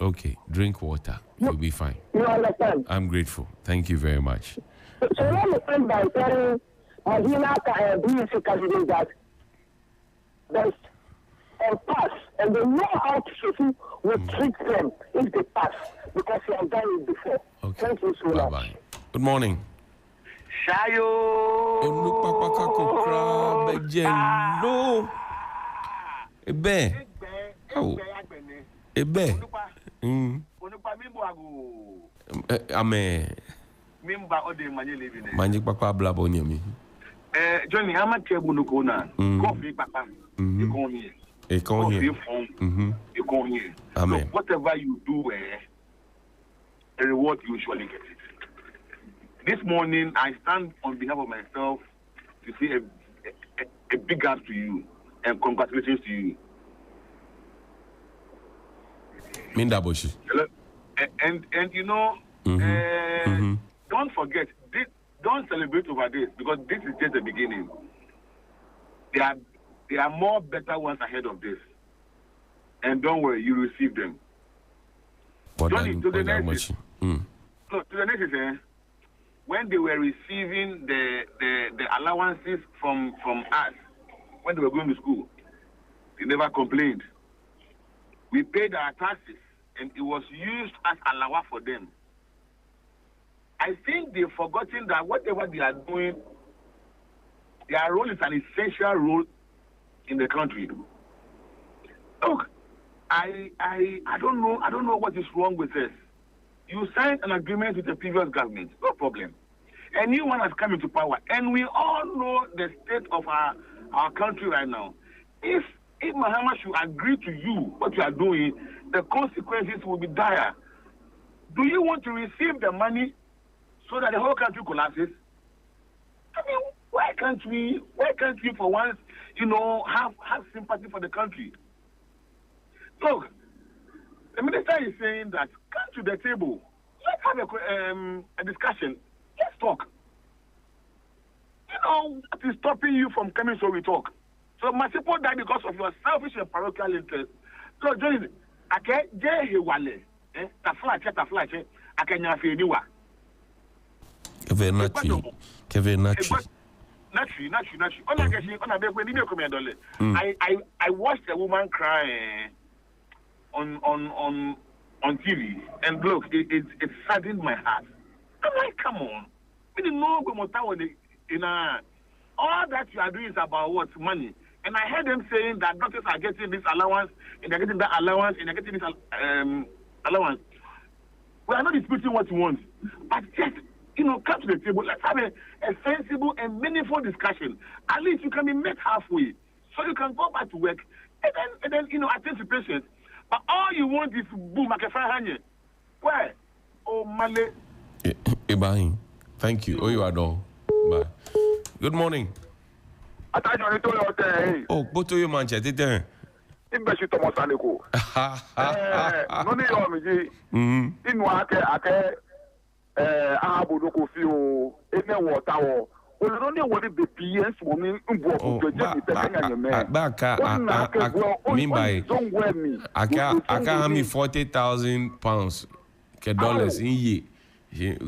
Okay, drink water. You'll be fine. You understand? I'm grateful. Thank you very much. So let me end by telling Mahina BEC candidate that there's a pass, and they know how to treat them if they pass, because they have done it before. Okay. Thank you so much. Bye-bye. Good morning. Shayo. Ebe. Oh. Ebe. Amen. Mimba ode manye living. Manye papa blabo nyami. Johnny, how much you want to go now? Coffee, papa. You come here. You come here. You come here. Amen. So whatever you do, a reward you usually get it. This morning, I stand on behalf of myself to say a big up to you and congratulations to you. Minda Boshi. And you know, don't forget, don't celebrate over this, because this is just the beginning. There are more better ones ahead of this. And don't worry, you receive them. Johnny, to the nurses. So to the nurses, when they were receiving the allowances from us, when they were going to school, they never complained. We paid our taxes, and it was used as allowance for them. I think they've forgotten that whatever they are doing, their role is an essential role in the country. Look, I don't know what is wrong with this. You signed an agreement with the previous government, no problem. A new one has come into power, and we all know the state of our country right now. If Mahama should agree to you what you are doing, the consequences will be dire. Do you want to receive the money so that the whole country collapses? I mean, why can't we for once, have sympathy for the country? Look, the minister is saying that come to the table. Let's have a discussion. Let's talk. What is stopping you from coming so we talk? So my people die because of your selfish and parochial interest. So Johnny, I can't get he wale. Taflache. I can have you. Kevin Nachi. Naturally. I watched a woman cry on TV, and look, it saddened my heart. I'm like, come on, we didn't know all that you are doing is about what? Money. And I heard them saying that doctors are getting this allowance, and they're getting that allowance, and they're getting this allowance. We are not disputing what you want, but just, come to the table. Let's have a sensible and meaningful discussion. At least you can be met halfway, so you can go back to work, and then attend to patients. But all you want is boom, like a fire. Where? Oh, Male. Ibrahim, thank you. Oh, you are done. Bye. Good morning. Oh, go to your Manchester. Imbeshi Thomas Aneko. No ni yo mi. Inu ake ahabu no ko fi o ene water wo. Olo ni wo ni be PS wo mi nbo ko jeje mi pe kanya me. Aka me £40,000 ke dollars in ye.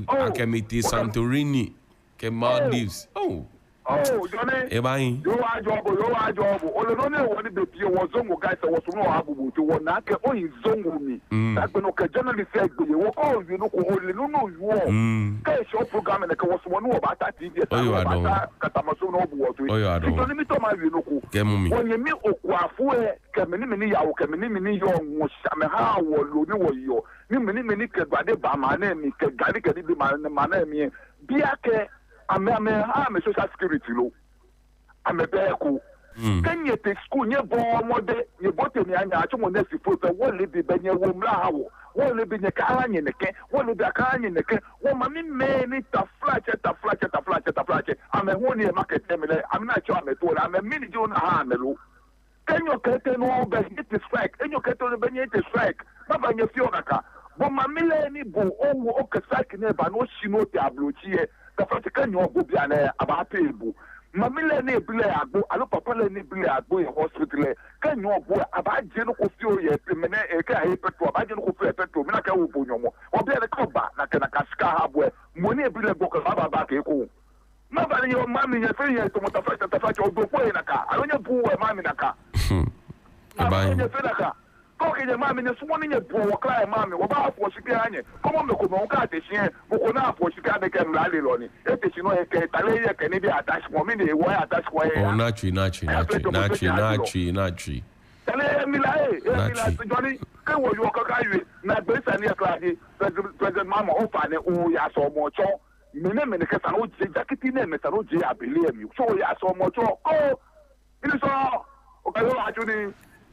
Aka me ti Santorini ke Maldives. Oh, Johnny. Ebain. You are job. Only one the P was Zongo guys was no abu to one nake o in Zongo me. That when okay journalist said you walk all you know only no you walk. Show program and was one about that TV. Oh, you are done. Katamaso no what we. Oh, you are done. Johnny me to my you know. When you me okwafu kemini ya kemini yo mo ha wo lo ni wo yo. Ni mini ke gbade ba ma na mi ke gadi ke di ma na mi. Biake I'm social security low. I'm a bearco. Can you take school near born one day? You bought me and I told my nephew for the one live in your room now. One live in your car in the can, one live the car in the can. One mammy may a flash. I'm a 1 year market family. I'm not sure I'm a tool. I'm a mini John Hamelo. Can you get no benefit to strike? And you get on the benefit to strike? Not on your Fiona. But my millennial boo, oh, okay, strike never no she no tableau here. The first can you go be an about table. Mamila ne bile agbo, alo papa le ne bile agbo in hospital. Can you go about Jeno Kofio yet, Mene Eka Petro, about Jeno Kofio Petro, Minaka Ubonomo, or be a coba, Nakanaska Habwe, Mone bile book of Baba Eko. Nobody your mammy, your friend, to motivate the fact of the Poenaka. I don't know who Maminaka. I'm in your Fenaka. Okay, the mammy is one in your poor cry, mammy, about what she can. Come on, Moka, the Shin, Mokona, what she can make him rally on it. If you know a Canadian attached woman, why attach why? Oh, Nachi. Tell me, Johnny, can you walk a guy with not based on your class? President Mama, open it, oh, yes, or more. Minimum, I would say, Jackie name, Mr. Roger, I believe you. So, yes, or more. Oh, it is all. Okay,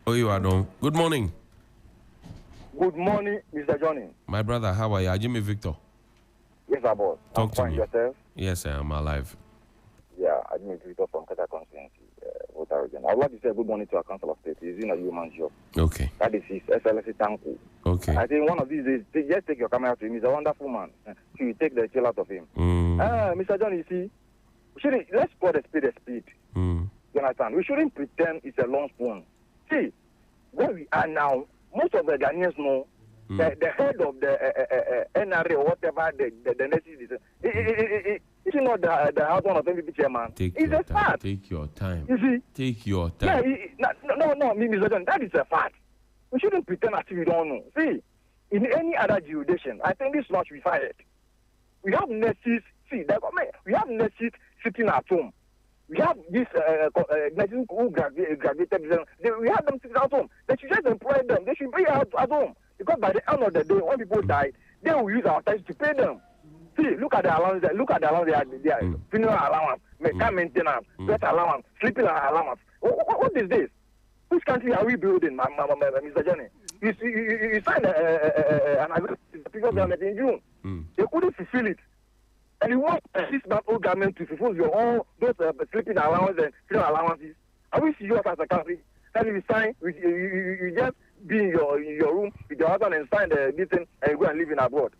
oh, you are done. Good morning. Good morning, Mr. Johnny. My brother, how are you? Jimmy Victor. Yes, sir, boss. Talk to me. Yourself? Yes, sir, I'm alive. Yeah, Jimmy Victor from Kata Constituency, Water Region. I would like to say good morning to our Council of State. He's in a human job. Okay. That is his SLC Tanku. Okay. I think one of these days, just take your camera to him. He's a wonderful man. So you take the chill out of him. Mr. Johnny, you see, let's call the speed. You understand? We shouldn't pretend it's a long spoon. See, where we are now, most of the Ghanaians know the head of the NRA or whatever the next is. It's not the house one of MVP chairman. It's a fact. Take your time. You see? Take your time. Yeah, no, Mr. John, that is a fact. We shouldn't pretend as if we don't know. See, in any other jurisdiction, I think this lot should be fired. We have nurses. See, we have nurses sitting at home. We have this nurses who graduated. We have them sitting at home. They should just employ them. They should be at home. Because by the end of the day, when people die, they will use our tax to pay them. See, look at the allowance. Look at the allowance. Their funeral allowance, car maintenance, bed allowance, sleeping allowance. What is this? Which country are we building, Mr. Johnny? You signed an agreement with the previous government in June. They couldn't fulfill it. And you want a 6-month-old government to fulfill your own those sleeping allowance and funeral allowances. Are we serious as a country? Then you sign, you just be in your room with your husband and sign this thing and you go and live in abroad.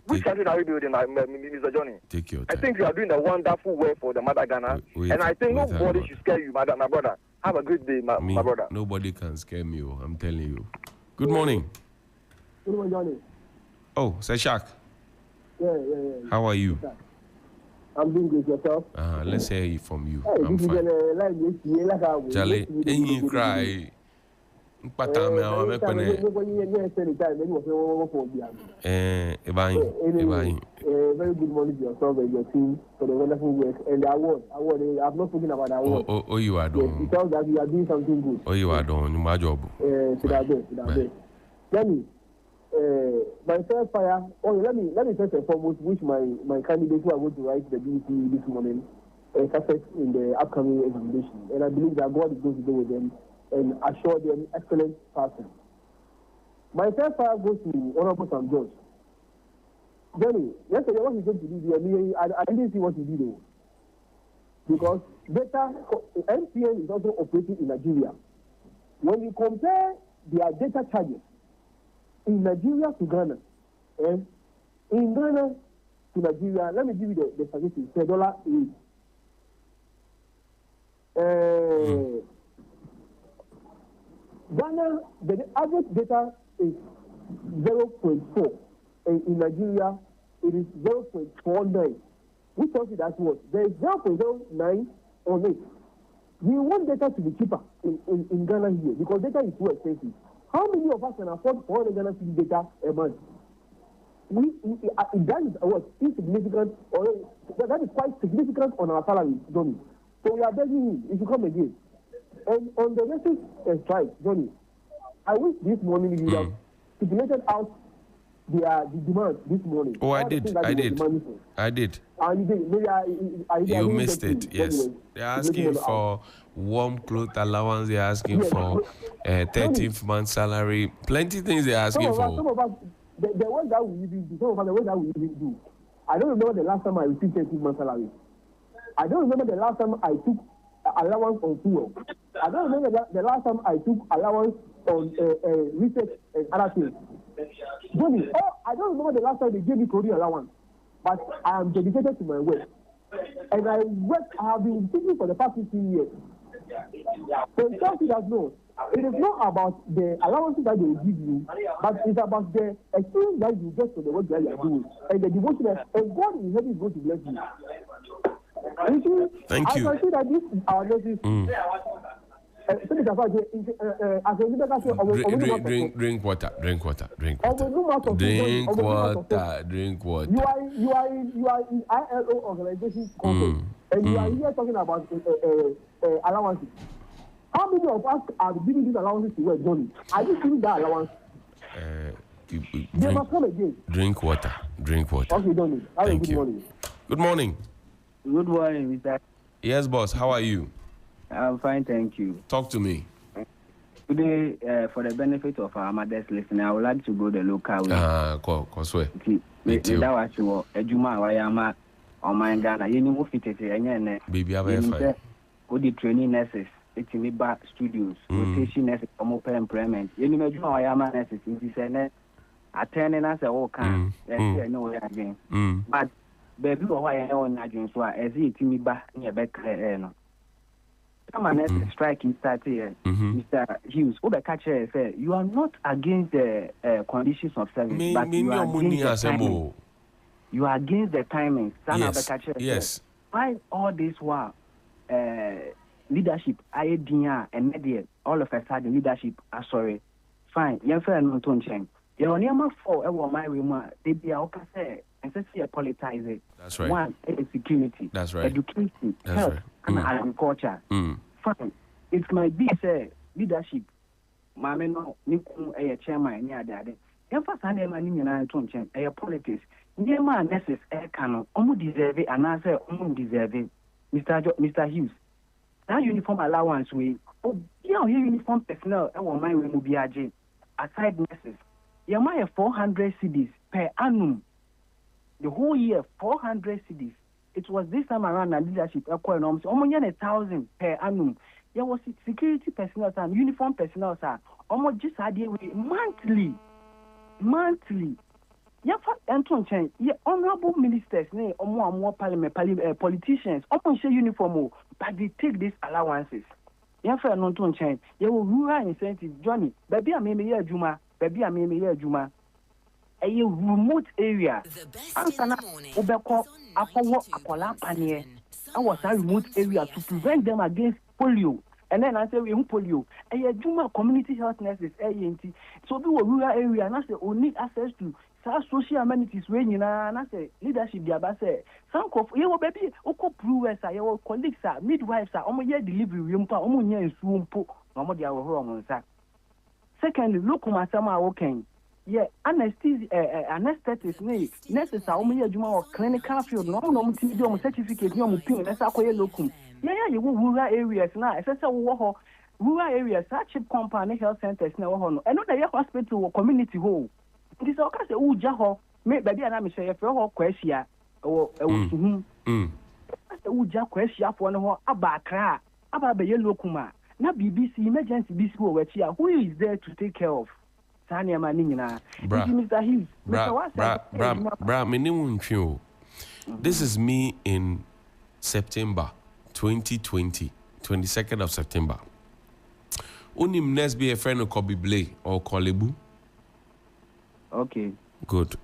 Which country are we building, Mr. Johnny? Take your time. I think you are doing a wonderful work for the mother Ghana. And I think nobody should scare you, my brother. Have a good day, my brother. Nobody can scare me, I'm telling you. Good morning. Good morning, Johnny. Oh, Seshak. Yeah. How are you? I'm doing good, yourself? Let's hear it from you. Hey, I'm fine. Charlie, you cry. Very good morning to yourself and your team for the wonderful work. And the award, I've not spoken about the award. Oh, you are doing. Yes, it tells that you are doing something good. Oh, you are doing my job. Jenny, my first fire. Oh, let me first and foremost wish my candidates who are going to write the BBC this morning success in the upcoming examination. And I believe that God is going to go with them and assure them excellent passing. My first fire goes to Honorable Sam George. Jenny, yesterday what he said to do, I didn't see what he did though. Because data, MTN is also operating in Nigeria. When you compare their data charges in Nigeria to Ghana, and in Ghana to Nigeria, let me give you the statistics. $1 Ghana, the average data is 0.4. And in Nigeria, it is 0.49. Which tells you that what? There is 0.09 on it. We want data to be cheaper in Ghana here because data is too expensive. How many of us can afford 400 Ghana cedi data a month? That is what insignificant, or that is quite significant on our salary, Johnny. So we are begging him, if you come again. And on the nurses strike, Johnny, I wish this morning you have stipulated out the demand this morning. Oh, I did. And you missed it, yes. They're asking for warm clothes allowance, they're asking for 13th month salary, plenty things they're asking for. Some of us, the way that we even do, some of us, the way that we even do. I don't remember the last time I received 13th month salary. I don't remember the last time I took allowance on fuel. I don't remember the last time I took allowance on research and other things. Johnny, I don't remember the last time they gave me clothing allowance, but I am dedicated to my work. And I have been thinking for the past 15 years. So something that knows, it is not about the allowances that they will give you, but it's about the experience that you get from the work that you are doing. And the devotion, and God in heaven is going to bless you. Thank you. I can see that this our nurses. Drink water. You are in ILO organization conference, and you are here talking about allowances. How many of us are giving these allowances to work, Johnny? Are you giving that allowance? They must come again. Drink water. Okay, Johnny. Thank you. Good morning. Good morning, Mr. Yes, boss. How are you? I'm fine, thank you. Talk to me. Today, for the benefit of our mothers listening, I would like to go the local way. Koswe. That was your Ejuma Wayama or my Ghana. You know, fit it, and baby, I'm fine. With the training nurses, it's in the back studios, rotation nurses, open employment. You know, Ejuma Wayama nurses, it's a attending us a walk, and I know again. But baby, why I know Nigerian, so as it to me back in your back. Come on, striking start here, Mr. Hughes. Say you are not against the conditions of service, but you are against the timing. You are against the timing. Yes. Why all this while leadership, idea and media, all of a sudden leadership? Sorry, fine. Young friend, no tone change. You're near my fault. My room, they be okay. Say and say politize it. That's right. One is security. That's right. Education. That's health, right. And agriculture. Fine. It might be say leadership. Mama no niku chairman ni adade. Emfa sane ma ni nyina to nchen politics. Nyema nurses kano omu deserve and answer omu deserve. Mr. Hughes. That uniform allowance we uniform personnel my we be aje aside nurses. Yama 400 cedis per annum. The whole year 400 cedis. It was this time around that leadership almost 1,000 per annum. There was security personnel and uniform personnel almost just idea monthly. Yeah, Anton honorable ministers, more parliament politicians, open share uniform, but they take these allowances. yɛn fɛ no nto nkyɛn yɛwɔ rural incentive Johnny baabi a meme yɛ adwuma ɛyɛ remote area ansa na wobɛkɔ akɔwɔ akɔla paneɛ ɛwɔ saa remote area to prevent them against polio. And then I say we polio. A Juma community health nurses, ANT. So we were rural area, and I say we need access to social amenities. When you know, and I say leadership. Diaba say some of you baby, oko brewers, your colleagues, midwives, year delivery, year swampo. Mama dia wrong on. Secondly, look masama working. Yeah, anesthetist, nurses are year Juma or clinical field. No, certificate, no, pin. That's how you look. Yeah, you go rural areas now. If I say rural areas, such cheap company health centers now. And not the hospital or community hall. It is okay. Say, jaho. Me baby, and I'm say if you question or uja question for no abakra ababe yellow kuma. Na BBC emergency BC who is there to take care of? Sanya manina. Mr. Hughes. This is me in September 2020, 22nd of September. Unim next be a friend of Kobe Blay or Kolebu. Okay. Good.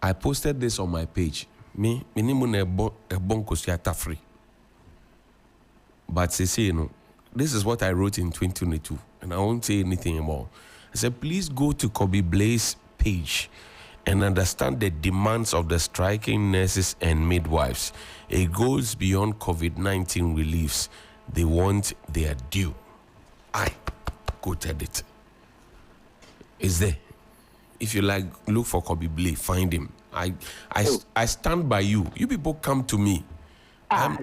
I posted this on my page. Me, minimum a bonko siata free. But say, you know, this is what I wrote in 2022, and I won't say anything more. I said, please go to Kobe Blay's page and understand the demands of the striking nurses and midwives. It goes beyond COVID-19 reliefs. They want their due. I quoted it. Is there? If you like, look for Kobe Blay, find him. I stand by you. You people come to me. I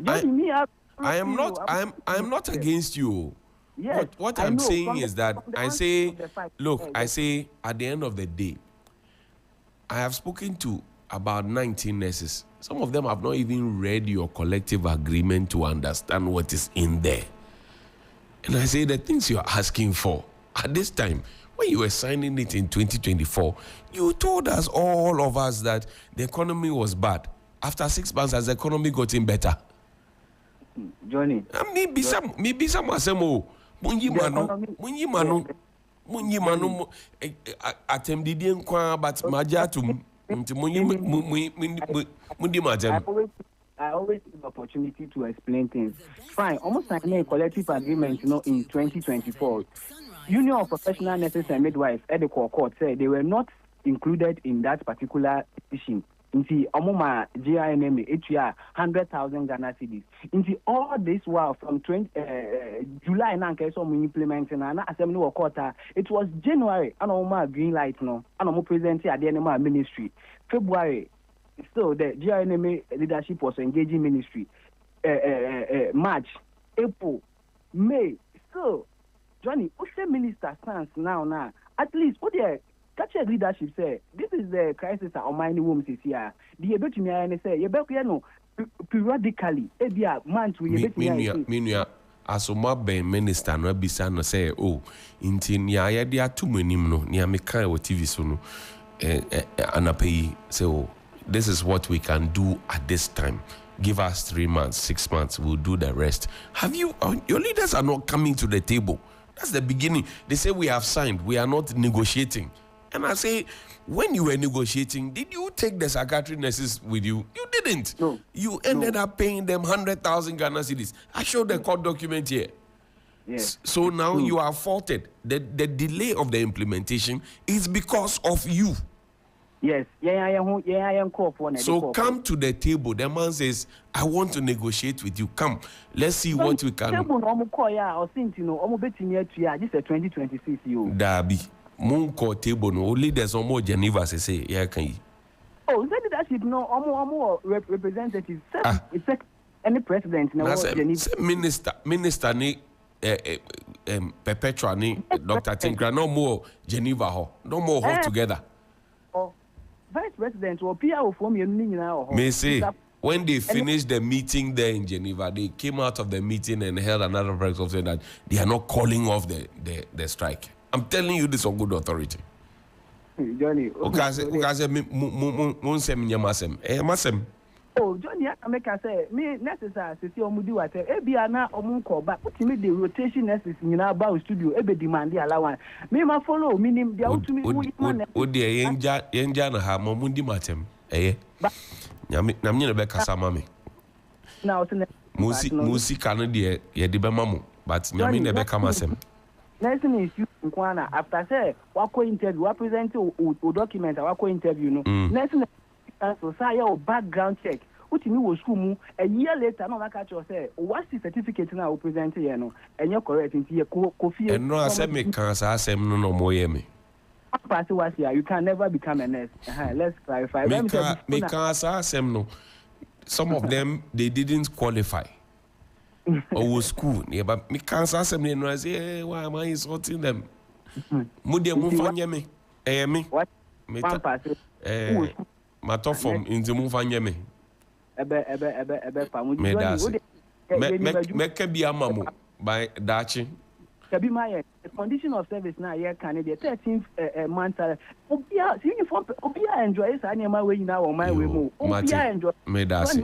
am not against you. Yes, what I'm saying is that I say at the end of the day, I have spoken to about 19 nurses. Some of them have not even read your collective agreement to understand what is in there. And I say the things you're asking for at this time, when you were signing it in 2024, you told us, all of us, that the economy was bad. After 6 months, has the economy gotten better? Johnny. Maybe some asemo. Munyi manu atemdidien kwa but majatum nti mundi majam. I always give opportunity to explain things. Fine, almost like a collective agreement, in 2024. Union of Professional Nurses and Midwives at the court said they were not included in that particular decision. Into Omoma GINM, HUR 100,000 Ghana cedis. Into all this while from July, implementing an assembly or quarter. It was January, and Omoma green light no, and Omo presented at the NMA ministry. February, still the GINM leadership was engaging ministry. March, April, May, still Johnny, what's the minister stands now? At least what the catch leadership say, this is the crisis on my women this year. The able to me and say, you better know periodically, every month we mean as my minister no bisa no say, oh, intin ya dia too many no, ni ameka o TV so no anapay say, oh, this is what we can do at this time. Give us 3 months, 6 months, we'll do the rest. Have you, your leaders are not coming to the table. That's the beginning. They say we have signed, we are not negotiating. And I say, when you were negotiating, did you take the psychiatric nurses with you? You didn't. No. You ended up paying them 100,000 Ghana cedis. I showed the court document here. Yes. So now you are faulted. The delay of the implementation is because of you. Yes. So come to the table. The man says, I want to negotiate with you. Come. Let's see what we can do. This is 2026. Dabi. Munko table no leaders on Geneva say yeah can you? Oh, that leadership no representative. It's any president no Geneva. Minister ni Perpetua ni Dr. Tinkra no more Geneva ho. No more hold together. Oh, vice president or PR from you now. May say when they finished the meeting there in Geneva, they came out of the meeting and held another press conference saying that they are not calling off the strike. I'm telling you this on good authority. Johnny. Masem. Oh, Johnny, I make us say, me necessary to see Omudi water. Ebiana Omunko, but put me the rotation necessary in our bow studio, ebe demand the allowance. Me, my follow, meaning the ultimate. Oh, dear, Yenjana have Momundi Matem, eh? Namina Becca Samami. Now, Musi Canada, Yediba Mamu, but Namina Becca Masem. Nelson is you, Kwana, after say, Wako interview, I present to document, Wako interview, no. Nelson. So say your background check. What you was school a year later, no I catch you say, what's the certificate now present here no? And you're correct in here coffee. And no I said me cancer I say no more me. You can never become a nurse. Let's clarify. Me cancer sem no. Some of them they didn't qualify. Or was school yeah, but me cancer sem no I say hey, why am I insulting them? Mudia mufanya me. Me. What? My top form in the move and yemi. Make be a mamu by Dachi. Kabi my condition of service now, yeah, Canada, 13th month. Obia, uniform, Obia enjoys any my way now on my way move. Obia enjoy. Medasi.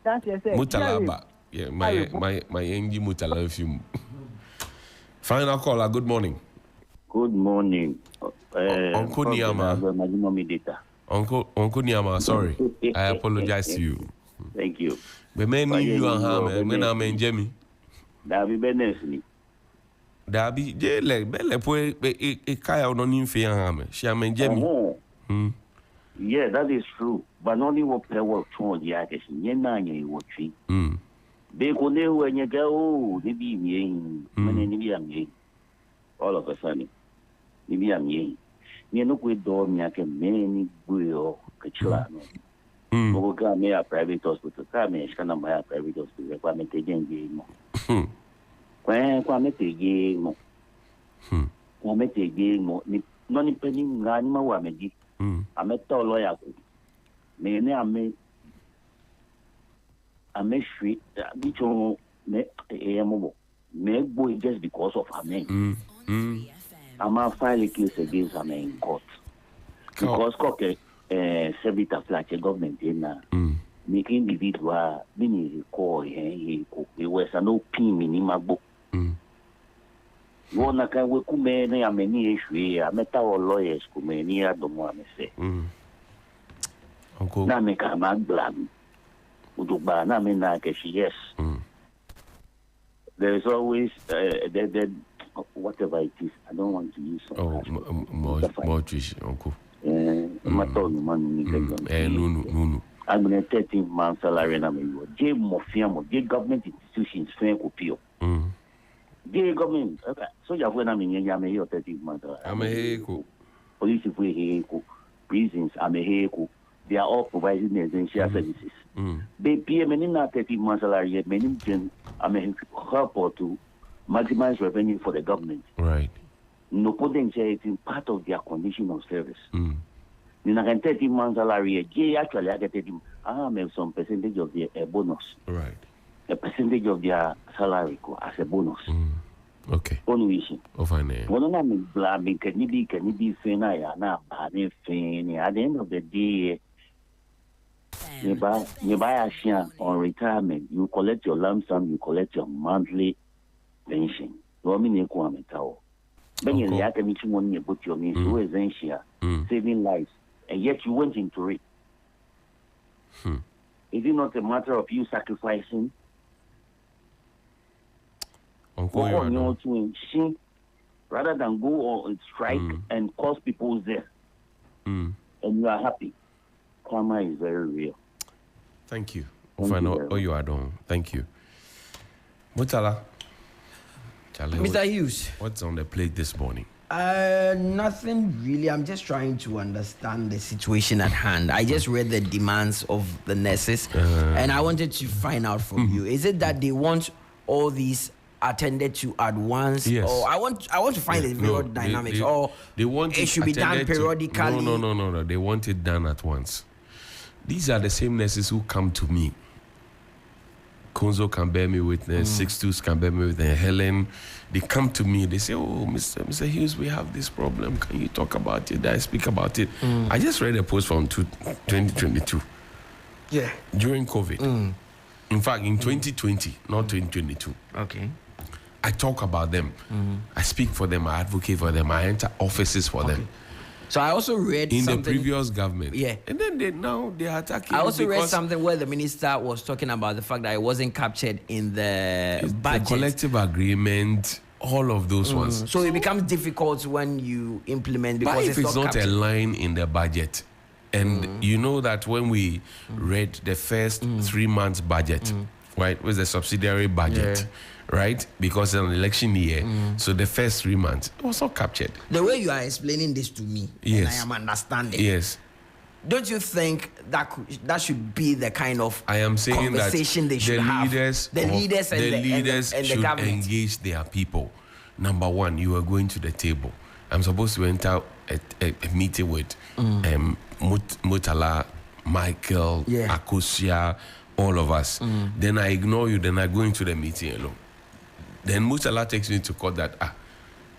Mutalaba. Yeah, my Engi Mutala film. Final caller, good morning. Good morning. Uncle Niama. Uncle Niama, sorry. I apologize to you. Thank you. But many you and her, men are men, Jemmy. Dabi Benesni. Dabi, Jele, Belle, a kaya on in fear hammer. She am in Jemmy. Yeah, that is true. But only what play work toward the action. Yena, you watching. They go there when you go, they be me, all of a sudden. Maybe I'm ye. You know, we don't make a many buoy Kachulano. Who can make a private hospital? Come, I can buy a private hospital. Requirement again, game. When Quamete game, Quamete game, non pending Ranima Wamedi. I met a lawyer. May I make street, which on a mobile. Make boy just because of her name. I'm a file a case against her in court. Because Sebita Flash government in making individual being recall he was no pin in my book. One can we come in a many issue, I met our lawyers come in here, don't want to say. Uncle, now make a man black. Udubana mean yes. There is always whatever it is, I don't want to use. More uncle. No. I'm going to 13 months salary and I'm J government institutions, J government, so you have when I'm in Yamay 13 months. I'm a heco. Police prisons, I'm a heco. They are all providing essential services. They pay many 13 months salary, many I'm a help to maximize revenue for the government. Right. No potential is part of their condition of service. You know, 13 months salary, actually I get some percentage of their bonus. Right. A percentage of their salary as a bonus. Okay. Only of my name. One of them blabbing can be fin at the end of the day. You buy a share on retirement, you collect your lump sum, you collect your monthly pension. Saving lives, and yet you went into it. Is it not a matter of you sacrificing? Rather than go on strike and cause people death, and you are happy. Karma is very real. Thank you. You are done. Thank you. Mutala. Mr. Hughes. What's on the plate this morning? Nothing really. I'm just trying to understand the situation at hand. I just read the demands of the nurses, and I wanted to find out from you. Is it that they want all these attended to at once? Yes. Or I want to find the real dynamics. Or they want it should be done periodically. No. They want it done at once. These are the same nurses who come to me. Konzo can bear me witness, 62s can bear me witness, Helen. They come to me, they say, oh, Mr. Hughes, we have this problem. Can you talk about it? I speak about it. I just read a post from 2022 Yeah. During COVID. In fact, in 2020, not 2022. Okay. I talk about them. I speak for them. I advocate for them. I enter offices for them. So I also read in something, the previous government. Yeah. And then they are attacking. I also read something where the minister was talking about the fact that it wasn't captured in the budget. The collective agreement, all of those ones. So it becomes difficult when you implement because but if it's not captured. a line in the budget, and you know that when we read the first 3 months budget, right, with the subsidiary budget, right, because it's an election year, so the first 3 months it was not captured. The way you are explaining this to me, and I am understanding. Yes. Don't you think that that should be the kind of I am saying conversation that they should have? The leaders and the should government engage their people. Number one, you are going to the table. I'm supposed to enter a meeting with Mutala, Michael, Akosia, all of us. Then I ignore you, then I go into the meeting alone. Then Mutala takes me to court that,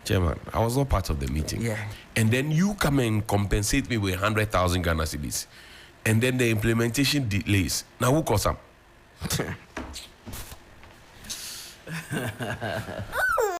Chairman, I was not part of the meeting. Yeah. And then you come and compensate me with 100,000 Ghana cedis. And then the implementation delays. Now who calls them?